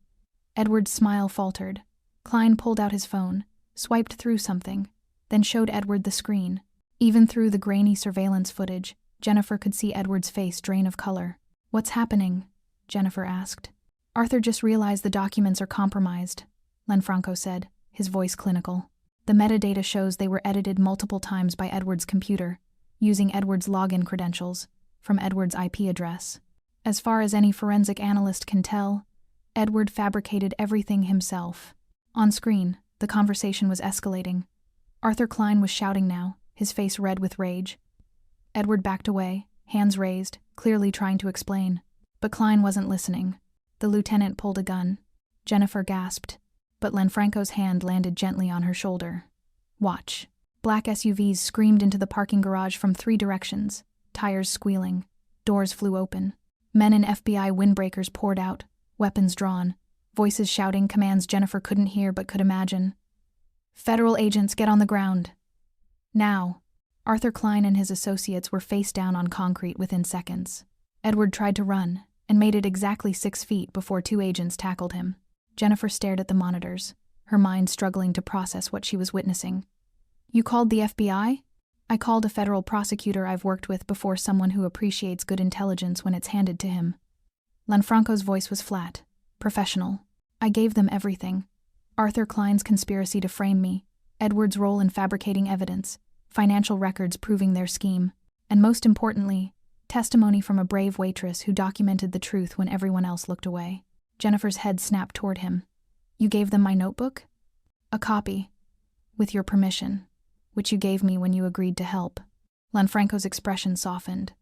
Edward's smile faltered. Klein pulled out his phone, swiped through something, then showed Edward the screen. Even through the grainy surveillance footage, Jennifer could see Edward's face drain of color. "What's happening?" Jennifer asked. "Arthur just realized the documents are compromised," Lanfranco said, his voice clinical. "The metadata shows they were edited multiple times by Edward's computer, using Edward's login credentials, from Edward's IP address. As far as any forensic analyst can tell, Edward fabricated everything himself." On screen, the conversation was escalating. Arthur Klein was shouting now, his face red with rage. Edward backed away, hands raised, clearly trying to explain. But Klein wasn't listening. The lieutenant pulled a gun. Jennifer gasped, but Lanfranco's hand landed gently on her shoulder. "Watch." Black SUVs screamed into the parking garage from 3 directions, tires squealing. Doors flew open. Men in FBI windbreakers poured out, weapons drawn, voices shouting commands Jennifer couldn't hear but could imagine. "Federal agents, get on the ground. Now." Arthur Klein and his associates were face down on concrete within seconds. Edward tried to run, and made it exactly 6 feet before 2 agents tackled him. Jennifer stared at the monitors, her mind struggling to process what she was witnessing. "You called the FBI?" "I called a federal prosecutor I've worked with before, someone who appreciates good intelligence when it's handed to him." Lanfranco's voice was flat, professional. "I gave them everything. Arthur Klein's conspiracy to frame me, Edward's role in fabricating evidence, financial records proving their scheme, and most importantly, testimony from a brave waitress who documented the truth when everyone else looked away." Jennifer's head snapped toward him. "You gave them my notebook?" "A copy. With your permission. Which you gave me when you agreed to help." Lanfranco's expression softened.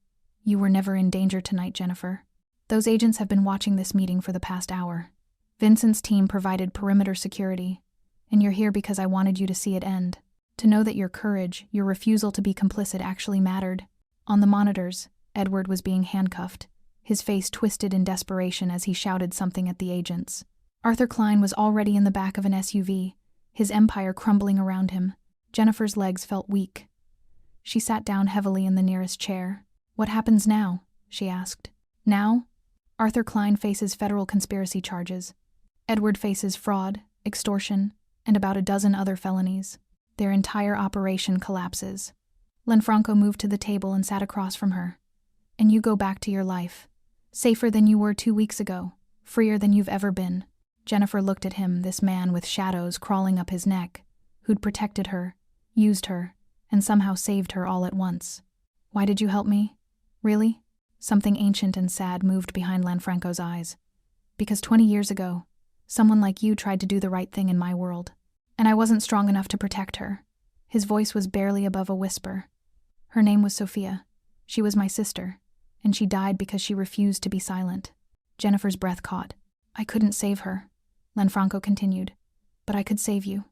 "You were never in danger tonight, Jennifer. Those agents have been watching this meeting for the past hour. Vincent's team provided perimeter security, and you're here because I wanted you to see it end. To know that your courage, your refusal to be complicit actually mattered." On the monitors, Edward was being handcuffed, his face twisted in desperation as he shouted something at the agents. Arthur Klein was already in the back of an SUV, his empire crumbling around him. Jennifer's legs felt weak. She sat down heavily in the nearest chair. "What happens now?" she asked. "Now? Arthur Klein faces federal conspiracy charges. Edward faces fraud, extortion, and about a dozen other felonies. Their entire operation collapses." Lanfranco moved to the table and sat across from her. "And you go back to your life. Safer than you were 2 weeks ago. Freer than you've ever been." Jennifer looked at him, this man with shadows crawling up his neck, who'd protected her, used her, and somehow saved her all at once. "Why did you help me? Really?" Something ancient and sad moved behind Lanfranco's eyes. "Because 20 years ago, someone like you tried to do the right thing in my world. And I wasn't strong enough to protect her." His voice was barely above a whisper. "Her name was Sophia. She was my sister, and she died because she refused to be silent." Jennifer's breath caught. "I couldn't save her," Lanfranco continued, "but I could save you.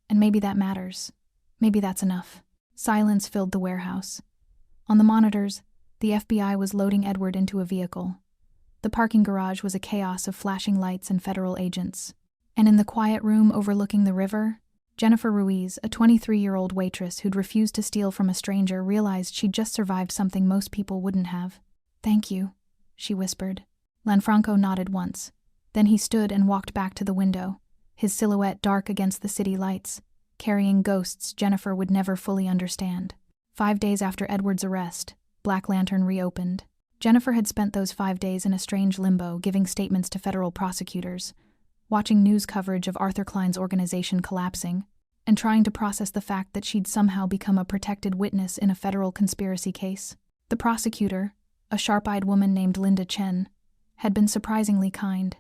And maybe that matters. Maybe that's enough." Silence filled the warehouse. On the monitors, the FBI was loading Edward into a vehicle. The parking garage was a chaos of flashing lights and federal agents. And in the quiet room overlooking the river, Jennifer Ruiz, a 23-year-old waitress who'd refused to steal from a stranger, realized she'd just survived something most people wouldn't have. "Thank you," she whispered. Lanfranco nodded once. Then he stood and walked back to the window, his silhouette dark against the city lights, carrying ghosts Jennifer would never fully understand. 5 days after Edward's arrest, Black Lantern reopened. Jennifer had spent those 5 days in a strange limbo, giving statements to federal prosecutors, watching news coverage of Arthur Klein's organization collapsing, and trying to process the fact that she'd somehow become a protected witness in a federal conspiracy case. The prosecutor, a sharp-eyed woman named Linda Chen, had been surprisingly kind.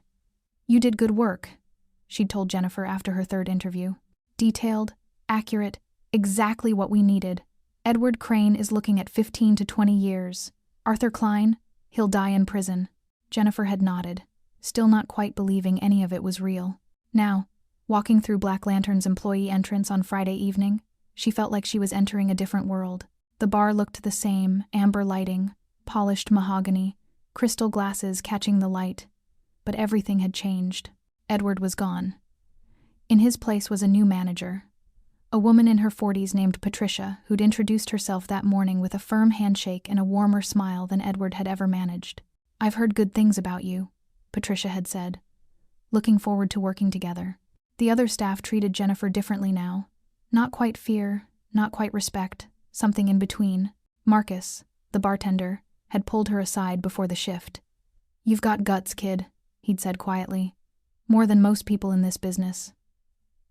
"You did good work," she'd told Jennifer after her 3rd interview. "Detailed, accurate, exactly what we needed. Edward Crane is looking at 15 to 20 years. Arthur Klein, he'll die in prison." Jennifer had nodded, still not quite believing any of it was real. Now, walking through Black Lantern's employee entrance on Friday evening, she felt like she was entering a different world. The bar looked the same, amber lighting, polished mahogany, crystal glasses catching the light. But everything had changed. Edward was gone. In his place was a new manager, a woman in her 40s named Patricia, who'd introduced herself that morning with a firm handshake and a warmer smile than Edward had ever managed. "I've heard good things about you," Patricia had said. "Looking forward to working together." The other staff treated Jennifer differently now. Not quite fear, not quite respect, something in between. Marcus, the bartender, had pulled her aside before the shift. "You've got guts, kid," he'd said quietly. "More than most people in this business.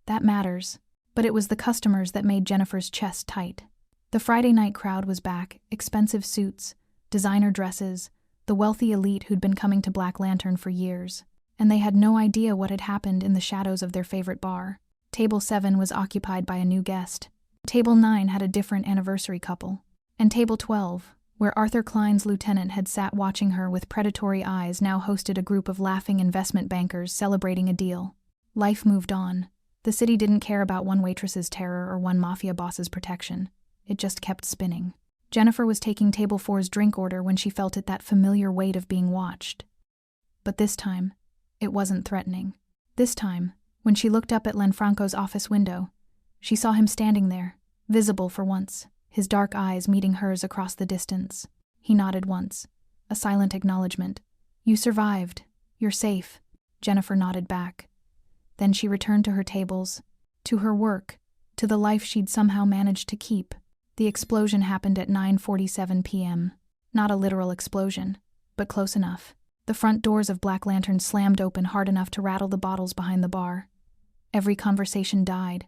That matters." But it was the customers that made Jennifer's chest tight. The Friday night crowd was back, expensive suits, designer dresses, the wealthy elite who'd been coming to Black Lantern for years, and they had no idea what had happened in the shadows of their favorite bar. Table 7 was occupied by a new guest. Table 9 had a different anniversary couple. And Table 12, where Arthur Klein's lieutenant had sat watching her with predatory eyes, now hosted a group of laughing investment bankers celebrating a deal. Life moved on. The city didn't care about one waitress's terror or one mafia boss's protection. It just kept spinning. Jennifer was taking Table 4's drink order when she felt that familiar weight of being watched. But this time, it wasn't threatening. This time, when she looked up at Lanfranco's office window, she saw him standing there, visible for once, his dark eyes meeting hers across the distance. He nodded once, a silent acknowledgement. "You survived. You're safe." Jennifer nodded back. Then she returned to her tables, to her work, to the life she'd somehow managed to keep. The explosion happened at 9:47 p.m. Not a literal explosion, but close enough. The front doors of Black Lantern slammed open hard enough to rattle the bottles behind the bar. Every conversation died.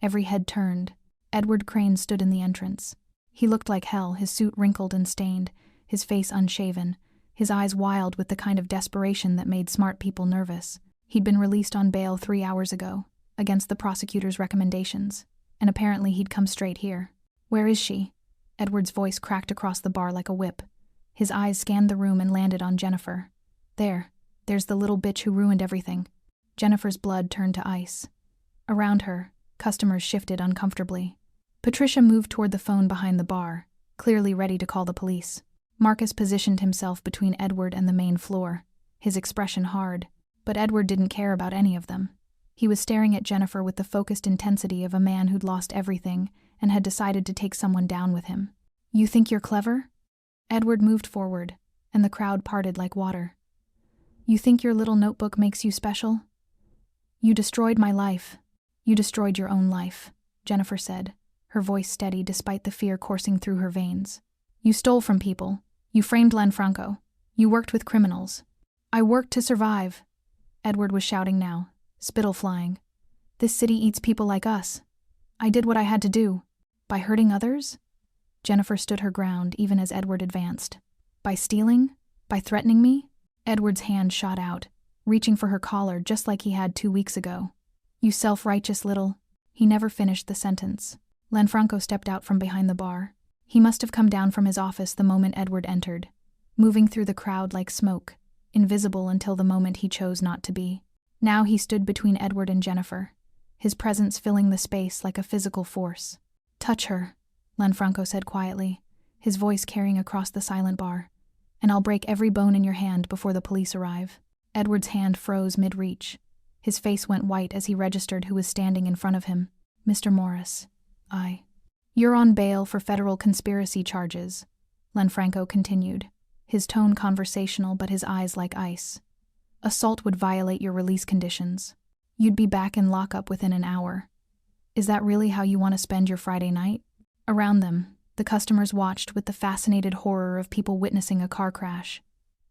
Every head turned. Edward Crane stood in the entrance. He looked like hell, his suit wrinkled and stained, his face unshaven, his eyes wild with the kind of desperation that made smart people nervous. He'd been released on bail 3 hours ago, against the prosecutor's recommendations, and apparently he'd come straight here. "Where is she?" Edward's voice cracked across the bar like a whip. His eyes scanned the room and landed on Jennifer. There's the little bitch who ruined everything." Jennifer's blood turned to ice. Around her, customers shifted uncomfortably. Patricia moved toward the phone behind the bar, clearly ready to call the police. Marcus positioned himself between Edward and the main floor, his expression hard. But Edward didn't care about any of them. He was staring at Jennifer with the focused intensity of a man who'd lost everything and had decided to take someone down with him. "You think you're clever?" Edward moved forward, and the crowd parted like water. "You think your little notebook makes you special?" "You destroyed my life. You destroyed your own life," Jennifer said, her voice steady despite the fear coursing through her veins. "You stole from people. You framed Lanfranco. You worked with criminals. I worked to survive." Edward was shouting now, spittle flying. "This city eats people like us. I did what I had to do. By hurting others?" Jennifer stood her ground even as Edward advanced. "By stealing? By threatening me?" Edward's hand shot out, reaching for her collar just like he had 2 weeks ago. "You self-righteous little—" He never finished the sentence. Lanfranco stepped out from behind the bar. He must have come down from his office the moment Edward entered, moving through the crowd like smoke, invisible until the moment he chose not to be. Now he stood between Edward and Jennifer, his presence filling the space like a physical force. "Touch her," Lanfranco said quietly, his voice carrying across the silent bar, "and I'll break every bone in your hand before the police arrive." Edward's hand froze mid-reach. His face went white as he registered who was standing in front of him. "Mr. Morris, You're on bail for federal conspiracy charges," Lanfranco continued, his tone conversational but his eyes like ice. "Assault would violate your release conditions. You'd be back in lockup within an hour. Is that really how you want to spend your Friday night?" Around them, the customers watched with the fascinated horror of people witnessing a car crash.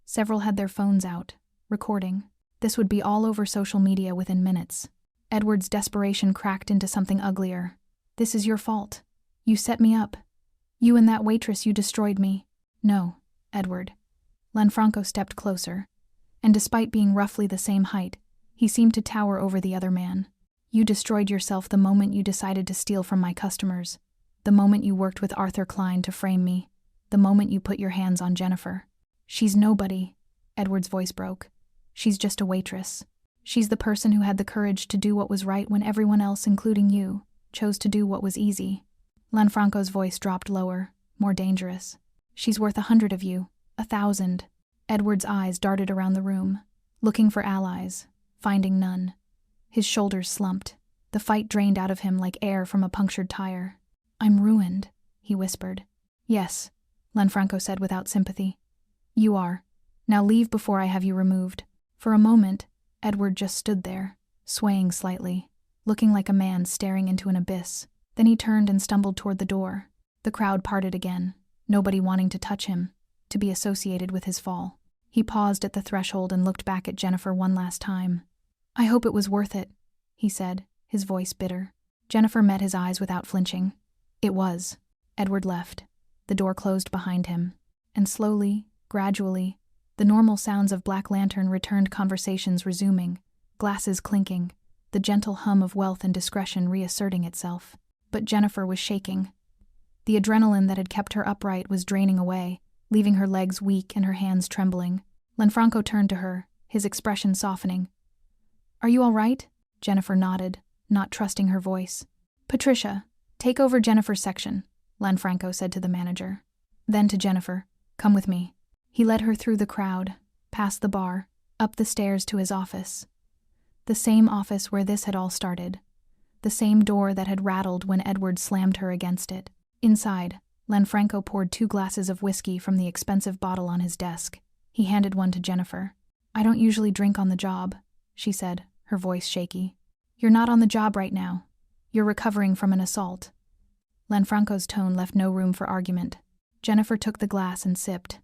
Several had their phones out, recording. This would be all over social media within minutes. Edward's desperation cracked into something uglier. "This is your fault. You set me up. You and that waitress, you destroyed me." "No, Edward." Lanfranco stepped closer, and despite being roughly the same height, he seemed to tower over the other man. "You destroyed yourself the moment you decided to steal from my customers, the moment you worked with Arthur Klein to frame me, the moment you put your hands on Jennifer." "She's nobody," Edward's voice broke. "She's just a waitress. She's the person who had the courage to do what was right when everyone else, including you, chose to do what was easy." Lanfranco's voice dropped lower, more dangerous. "She's worth 100 of you, 1,000. Edward's eyes darted around the room, looking for allies, finding none. His shoulders slumped. The fight drained out of him like air from a punctured tire. "I'm ruined," he whispered. "Yes," Lanfranco said without sympathy. "You are. Now leave before I have you removed." For a moment, Edward just stood there, swaying slightly, looking like a man staring into an abyss. Then he turned and stumbled toward the door. The crowd parted again, nobody wanting to touch him, to be associated with his fall. He paused at the threshold and looked back at Jennifer one last time. "I hope it was worth it," he said, his voice bitter. Jennifer met his eyes without flinching. "It was." Edward left. The door closed behind him, and slowly, gradually, the normal sounds of Black Lantern returned, conversations resuming, glasses clinking, the gentle hum of wealth and discretion reasserting itself. But Jennifer was shaking. The adrenaline that had kept her upright was draining away, leaving her legs weak and her hands trembling. Lanfranco turned to her, his expression softening. "Are you all right?" Jennifer nodded, not trusting her voice. "Patricia, take over Jennifer's section," Lanfranco said to the manager. Then to Jennifer, "Come with me." He led her through the crowd, past the bar, up the stairs to his office. The same office where this had all started. The same door that had rattled when Edward slammed her against it. Inside, Lanfranco poured 2 glasses of whiskey from the expensive bottle on his desk. He handed one to Jennifer. "I don't usually drink on the job," she said, her voice shaky. "You're not on the job right now. You're recovering from an assault." Lanfranco's tone left no room for argument. Jennifer took the glass and sipped.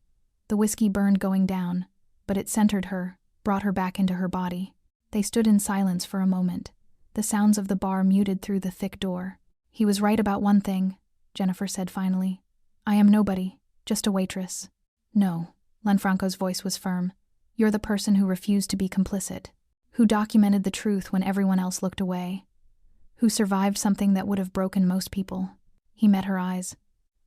The whiskey burned going down, but it centered her, brought her back into her body. They stood in silence for a moment, the sounds of the bar muted through the thick door. "He was right about one thing," Jennifer said finally. "I am nobody, just a waitress." "No," Lanfranco's voice was firm. "You're the person who refused to be complicit, who documented the truth when everyone else looked away, who survived something that would have broken most people." He met her eyes.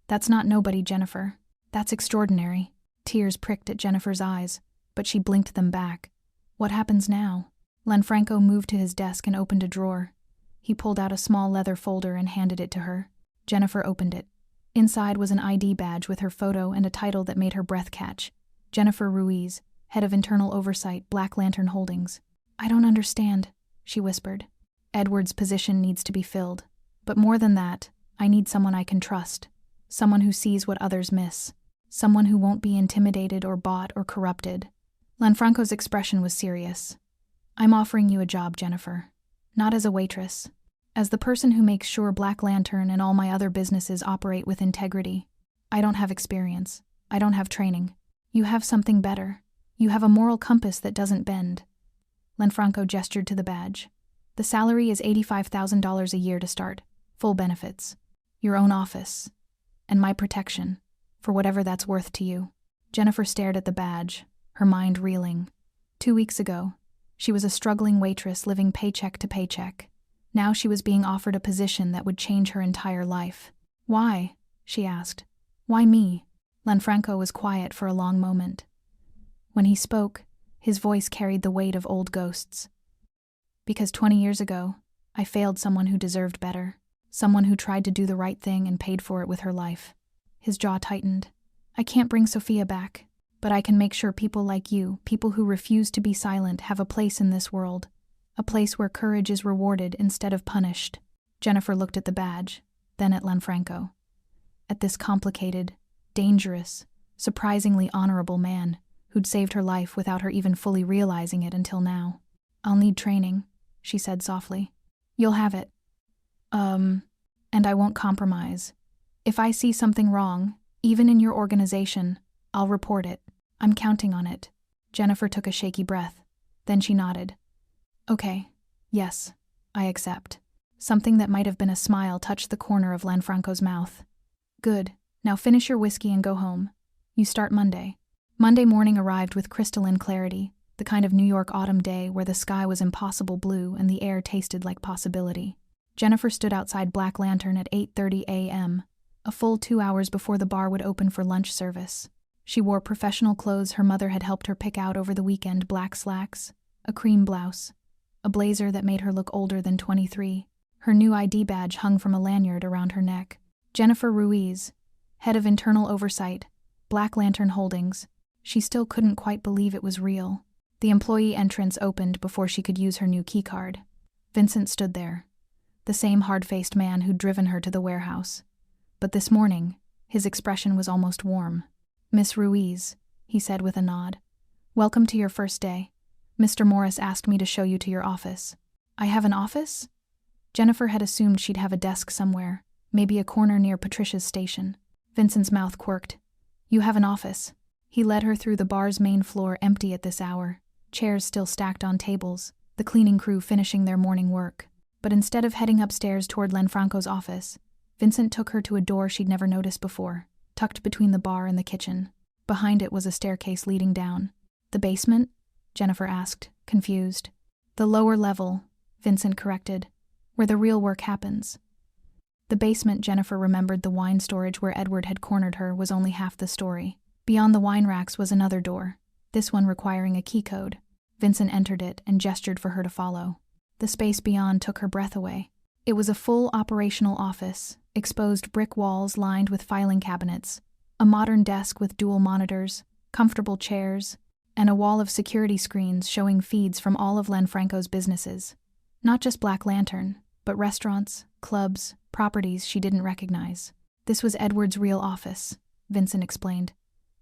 "That's not nobody, Jennifer. That's extraordinary." Tears pricked at Jennifer's eyes, but she blinked them back. "What happens now?" Lanfranco moved to his desk and opened a drawer. He pulled out a small leather folder and handed it to her. Jennifer opened it. Inside was an ID badge with her photo and a title that made her breath catch. Jennifer Ruiz, Head of Internal Oversight, Black Lantern Holdings. "I don't understand," she whispered. "Edward's position needs to be filled. But more than that, I need someone I can trust. Someone who sees what others miss. Someone who won't be intimidated or bought or corrupted." Lanfranco's expression was serious. "I'm offering you a job, Jennifer. Not as a waitress. As the person who makes sure Black Lantern and all my other businesses operate with integrity. I don't have experience. I don't have training. You have something better. You have a moral compass that doesn't bend." Lanfranco gestured to the badge. "The salary is $85,000 a year to start. Full benefits. Your own office. And my protection. For whatever that's worth to you." Jennifer stared at the badge, her mind reeling. 2 weeks ago, she was a struggling waitress living paycheck to paycheck. Now she was being offered a position that would change her entire life. "Why?" she asked. "Why me?" Lanfranco was quiet for a long moment. When he spoke, his voice carried the weight of old ghosts. "Because 20 years ago, I failed someone who deserved better. Someone who tried to do the right thing and paid for it with her life." His jaw tightened. "I can't bring Sophia back, but I can make sure people like you, people who refuse to be silent, have a place in this world. A place where courage is rewarded instead of punished." Jennifer looked at the badge, then at Lanfranco. At this complicated, dangerous, surprisingly honorable man who'd saved her life without her even fully realizing it until now. "I'll need training," she said softly. "You'll have it. And I won't compromise. If I see something wrong, even in your organization, I'll report it. I'm counting on it." Jennifer took a shaky breath. Then she nodded. "Okay. Yes, I accept." Something that might have been a smile touched the corner of Lanfranco's mouth. "Good. Now finish your whiskey and go home. You start Monday." Monday morning arrived with crystalline clarity, the kind of New York autumn day where the sky was impossible blue and the air tasted like possibility. Jennifer stood outside Black Lantern at 8:30 a.m., a full 2 hours before the bar would open for lunch service. She wore professional clothes her mother had helped her pick out over the weekend: black slacks, a cream blouse, a blazer that made her look older than 23. Her new ID badge hung from a lanyard around her neck. Jennifer Ruiz, head of internal oversight, Black Lantern Holdings. She still couldn't quite believe it was real. The employee entrance opened before she could use her new keycard. Vincent stood there, the same hard-faced man who'd driven her to the warehouse. But this morning, his expression was almost warm. "Miss Ruiz," he said with a nod. "Welcome to your first day. Mr. Morris asked me to show you to your office." "I have an office?" Jennifer had assumed she'd have a desk somewhere, maybe a corner near Patricia's station. Vincent's mouth quirked. "You have an office." He led her through the bar's main floor, empty at this hour, chairs still stacked on tables, the cleaning crew finishing their morning work. But instead of heading upstairs toward Lanfranco's office, Vincent took her to a door she'd never noticed before, tucked between the bar and the kitchen. Behind it was a staircase leading down. "The basement?" Jennifer asked, confused. "The lower level," Vincent corrected, "where the real work happens." The basement, Jennifer remembered the wine storage where Edward had cornered her, was only half the story. Beyond the wine racks was another door, this one requiring a key code. Vincent entered it and gestured for her to follow. The space beyond took her breath away. It was a full operational office, exposed brick walls lined with filing cabinets, a modern desk with dual monitors, comfortable chairs, and a wall of security screens showing feeds from all of Lanfranco's businesses. Not just Black Lantern, but restaurants, clubs, properties she didn't recognize. This was Edward's real office, Vincent explained,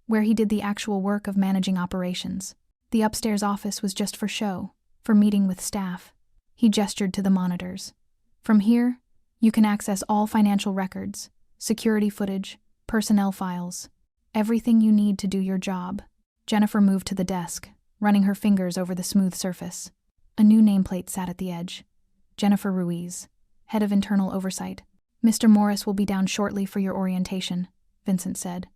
where he did the actual work of managing operations. The upstairs office was just for show, for meeting with staff. He gestured to the monitors. "From here, you can access all financial records, security footage, personnel files, everything you need to do your job." Jennifer moved to the desk, running her fingers over the smooth surface. A new nameplate sat at the edge. "Jennifer Ruiz, head of internal oversight. Mr. Morris will be down shortly for your orientation," Vincent said.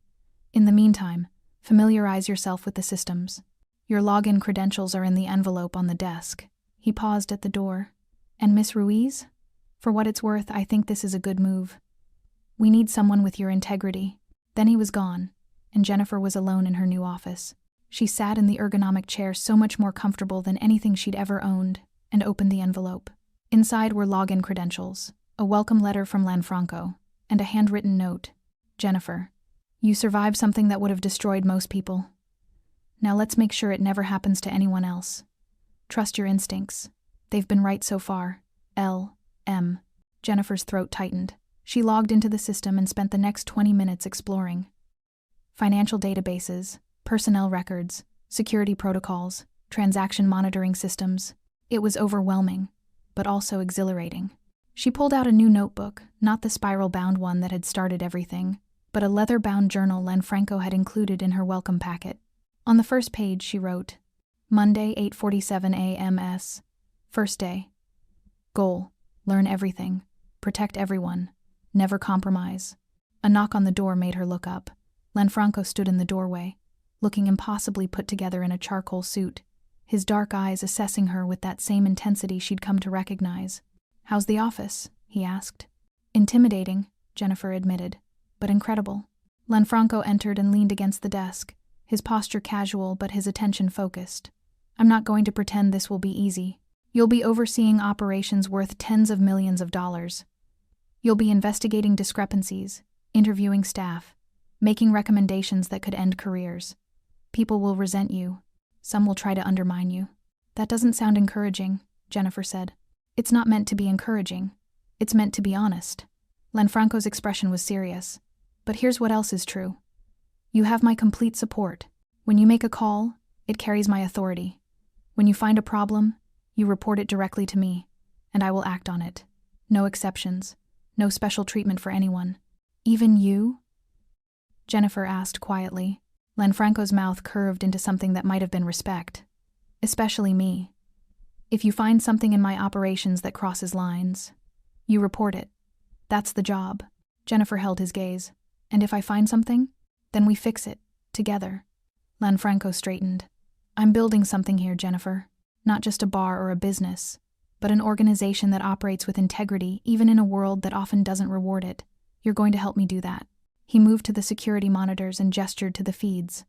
"In the meantime, familiarize yourself with the systems. Your login credentials are in the envelope on the desk." He paused at the door. "And Miss Ruiz? For what it's worth, I think this is a good move. We need someone with your integrity." Then he was gone, and Jennifer was alone in her new office. She sat in the ergonomic chair, so much more comfortable than anything she'd ever owned, and opened the envelope. Inside were login credentials, a welcome letter from Lanfranco, and a handwritten note. "Jennifer, you survived something that would have destroyed most people. Now let's make sure it never happens to anyone else. Trust your instincts. They've been right so far. L.M." Jennifer's throat tightened. She logged into the system and spent the next 20 minutes exploring. Financial databases, personnel records, security protocols, transaction monitoring systems. It was overwhelming, but also exhilarating. She pulled out a new notebook, not the spiral-bound one that had started everything, but a leather-bound journal Lanfranco had included in her welcome packet. On the first page, she wrote, "Monday, 8:47 a.m.s. First day. Goal: learn everything, protect everyone, never compromise." A knock on the door made her look up. Lanfranco stood in the doorway, looking impossibly put together in a charcoal suit, his dark eyes assessing her with that same intensity she'd come to recognize. "How's the office?" he asked. "Intimidating," Jennifer admitted, "but incredible." Lanfranco entered and leaned against the desk, his posture casual but his attention focused. "I'm not going to pretend this will be easy. You'll be overseeing operations worth tens of millions of dollars. You'll be investigating discrepancies, interviewing staff, making recommendations that could end careers. People will resent you. Some will try to undermine you." "That doesn't sound encouraging," Jennifer said. "It's not meant to be encouraging. It's meant to be honest." Lanfranco's expression was serious. "But here's what else is true. You have my complete support. When you make a call, it carries my authority. When you find a problem, you report it directly to me, and I will act on it. No exceptions. No special treatment for anyone. Even you? Jennifer asked quietly. Lanfranco's mouth curved into something that might have been respect. Especially me. If you find something in my operations that crosses lines, you report it. That's the job. Jennifer held his gaze. And if I find something, then we fix it, together. Lanfranco straightened. I'm building something here, Jennifer. Not just a bar or a business, but an organization that operates with integrity even in a world that often doesn't reward it. You're going to help me do that. He moved to the security monitors and gestured to the feeds.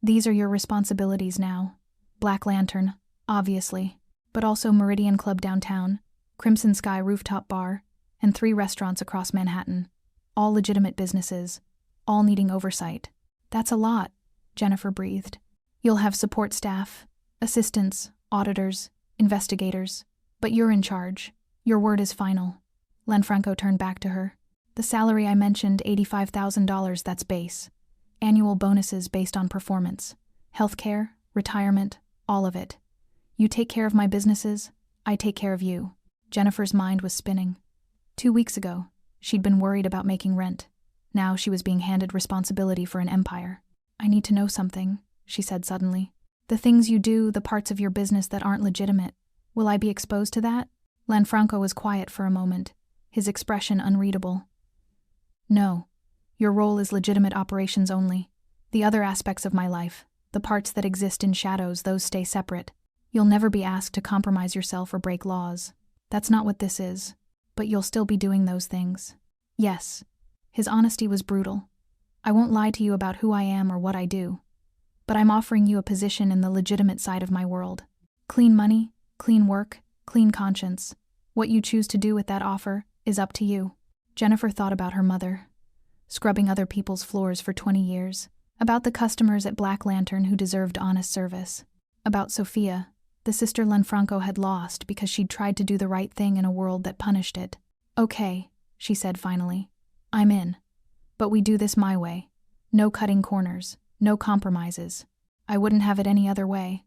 These are your responsibilities now. Black Lantern, obviously, but also Meridian Club downtown, Crimson Sky Rooftop Bar, and 3 restaurants across Manhattan. All legitimate businesses, all needing oversight. That's a lot, Jennifer breathed. You'll have support staff, assistants, auditors, investigators, but you're in charge. Your word is final. Lanfranco turned back to her. The salary I mentioned, $85,000, that's base. Annual bonuses based on performance. Healthcare, retirement, all of it. You take care of my businesses, I take care of you. Jennifer's mind was spinning. 2 weeks ago, she'd been worried about making rent. Now she was being handed responsibility for an empire. I need to know something, she said suddenly. The things you do, the parts of your business that aren't legitimate. Will I be exposed to that? Lanfranco was quiet for a moment, his expression unreadable. No. Your role is legitimate operations only. The other aspects of my life, the parts that exist in shadows, those stay separate. You'll never be asked to compromise yourself or break laws. That's not what this is. But you'll still be doing those things. Yes. His honesty was brutal. I won't lie to you about who I am or what I do. But I'm offering you a position in the legitimate side of my world. Clean money, clean work, clean conscience. What you choose to do with that offer is up to you. Jennifer thought about her mother, scrubbing other people's floors for 20 years, about the customers at Black Lantern who deserved honest service, about Sophia, the sister Lanfranco had lost because she'd tried to do the right thing in a world that punished it. Okay, she said finally. I'm in. But we do this my way. No cutting corners, no compromises. I wouldn't have it any other way.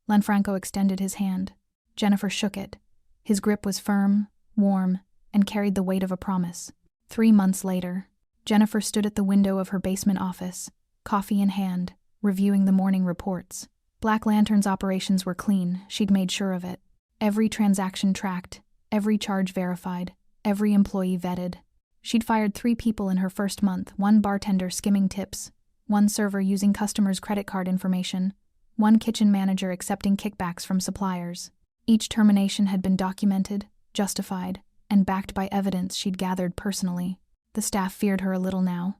Lanfranco extended his hand. Jennifer shook it. His grip was firm, warm, and carried the weight of a promise. 3 months later, Jennifer stood at the window of her basement office, coffee in hand, reviewing the morning reports. Black Lantern's operations were clean, she'd made sure of it. Every transaction tracked, every charge verified, every employee vetted. She'd fired 3 people in her first month, 1 bartender skimming tips, 1 server using customers' credit card information, 1 kitchen manager accepting kickbacks from suppliers. Each termination had been documented, justified, and backed by evidence she'd gathered personally. The staff feared her a little now.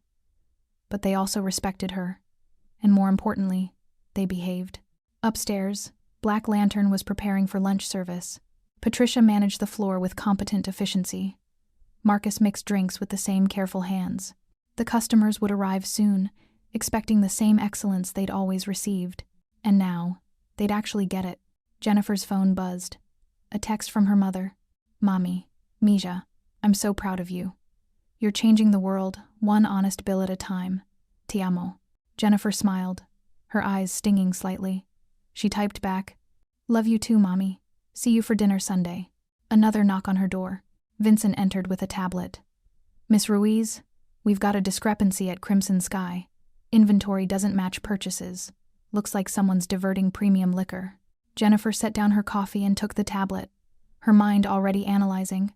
But they also respected her. And more importantly, they behaved. Upstairs, Black Lantern was preparing for lunch service. Patricia managed the floor with competent efficiency. Marcus mixed drinks with the same careful hands. The customers would arrive soon, expecting the same excellence they'd always received. And now, they'd actually get it. Jennifer's phone buzzed. A text from her mother. Mommy, Mija, I'm so proud of you. You're changing the world, one honest bill at a time. Ti amo. Jennifer smiled, her eyes stinging slightly. She typed back, Love you too, Mommy. See you for dinner Sunday. Another knock on her door. Vincent entered with a tablet. Miss Ruiz, we've got a discrepancy at Crimson Sky. Inventory doesn't match purchases. Looks like someone's diverting premium liquor. Jennifer set down her coffee and took the tablet, her mind already analyzing.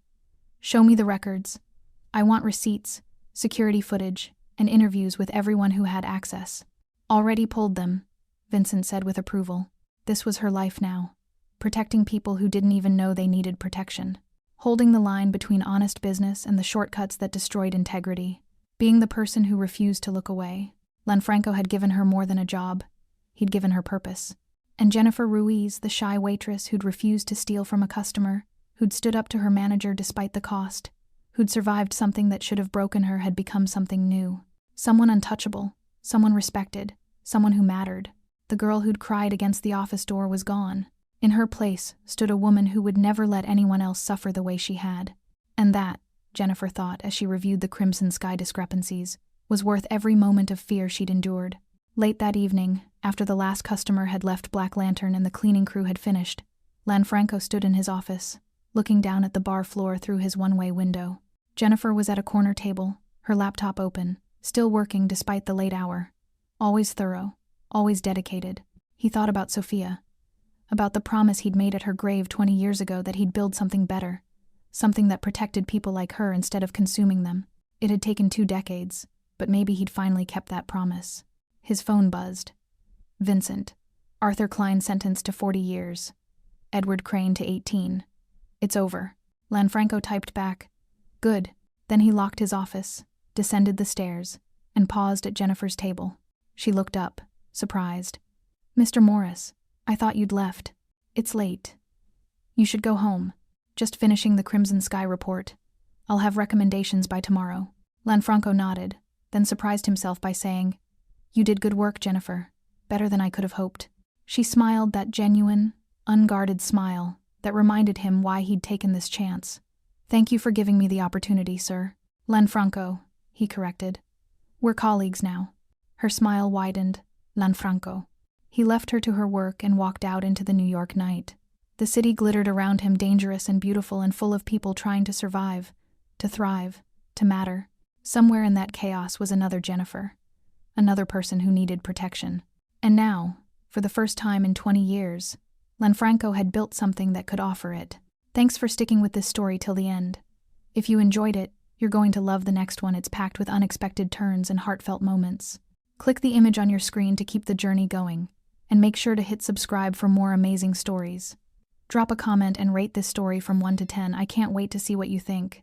Show me the records. I want receipts, security footage, and interviews with everyone who had access. Already pulled them, Vincent said with approval. This was her life now, protecting people who didn't even know they needed protection. Holding the line between honest business and the shortcuts that destroyed integrity. Being the person who refused to look away. Lanfranco had given her more than a job. He'd given her purpose. And Jennifer Ruiz, the shy waitress who'd refused to steal from a customer, who'd stood up to her manager despite the cost, who'd survived something that should have broken her, had become something new. Someone untouchable, someone respected, someone who mattered. The girl who'd cried against the office door was gone. In her place stood a woman who would never let anyone else suffer the way she had. And that, Jennifer thought as she reviewed the Crimson Sky discrepancies, was worth every moment of fear she'd endured. Late that evening, after the last customer had left Black Lantern and the cleaning crew had finished, Lanfranco stood in his office, looking down at the bar floor through his one-way window. Jennifer was at a corner table, her laptop open, still working despite the late hour. Always thorough, always dedicated. He thought about Sophia, about the promise he'd made at her grave 20 years ago that he'd build something better, something that protected people like her instead of consuming them. It had taken 2 decades, but maybe he'd finally kept that promise. His phone buzzed. Vincent. Arthur Klein sentenced to 40 years. Edward Crane to 18. It's over. Lanfranco typed back. Good. Then he locked his office, descended the stairs, and paused at Jennifer's table. She looked up, surprised. Mr. Morris, I thought you'd left. It's late. You should go home. Just finishing the Crimson Sky report. I'll have recommendations by tomorrow. Lanfranco nodded, then surprised himself by saying, You did good work, Jennifer. Better than I could have hoped. She smiled that genuine, unguarded smile that reminded him why he'd taken this chance. Thank you for giving me the opportunity, sir. Lanfranco, he corrected. We're colleagues now. Her smile widened. Lanfranco. He left her to her work and walked out into the New York night. The city glittered around him, dangerous and beautiful and full of people trying to survive, to thrive, to matter. Somewhere in that chaos was another Jennifer, another person who needed protection. And now, for the first time in 20 years, Lanfranco had built something that could offer it. Thanks for sticking with this story till the end. If you enjoyed it, you're going to love the next one. It's packed with unexpected turns and heartfelt moments. Click the image on your screen to keep the journey going, and make sure to hit subscribe for more amazing stories. Drop a comment and rate this story from 1 to 10. I can't wait to see what you think.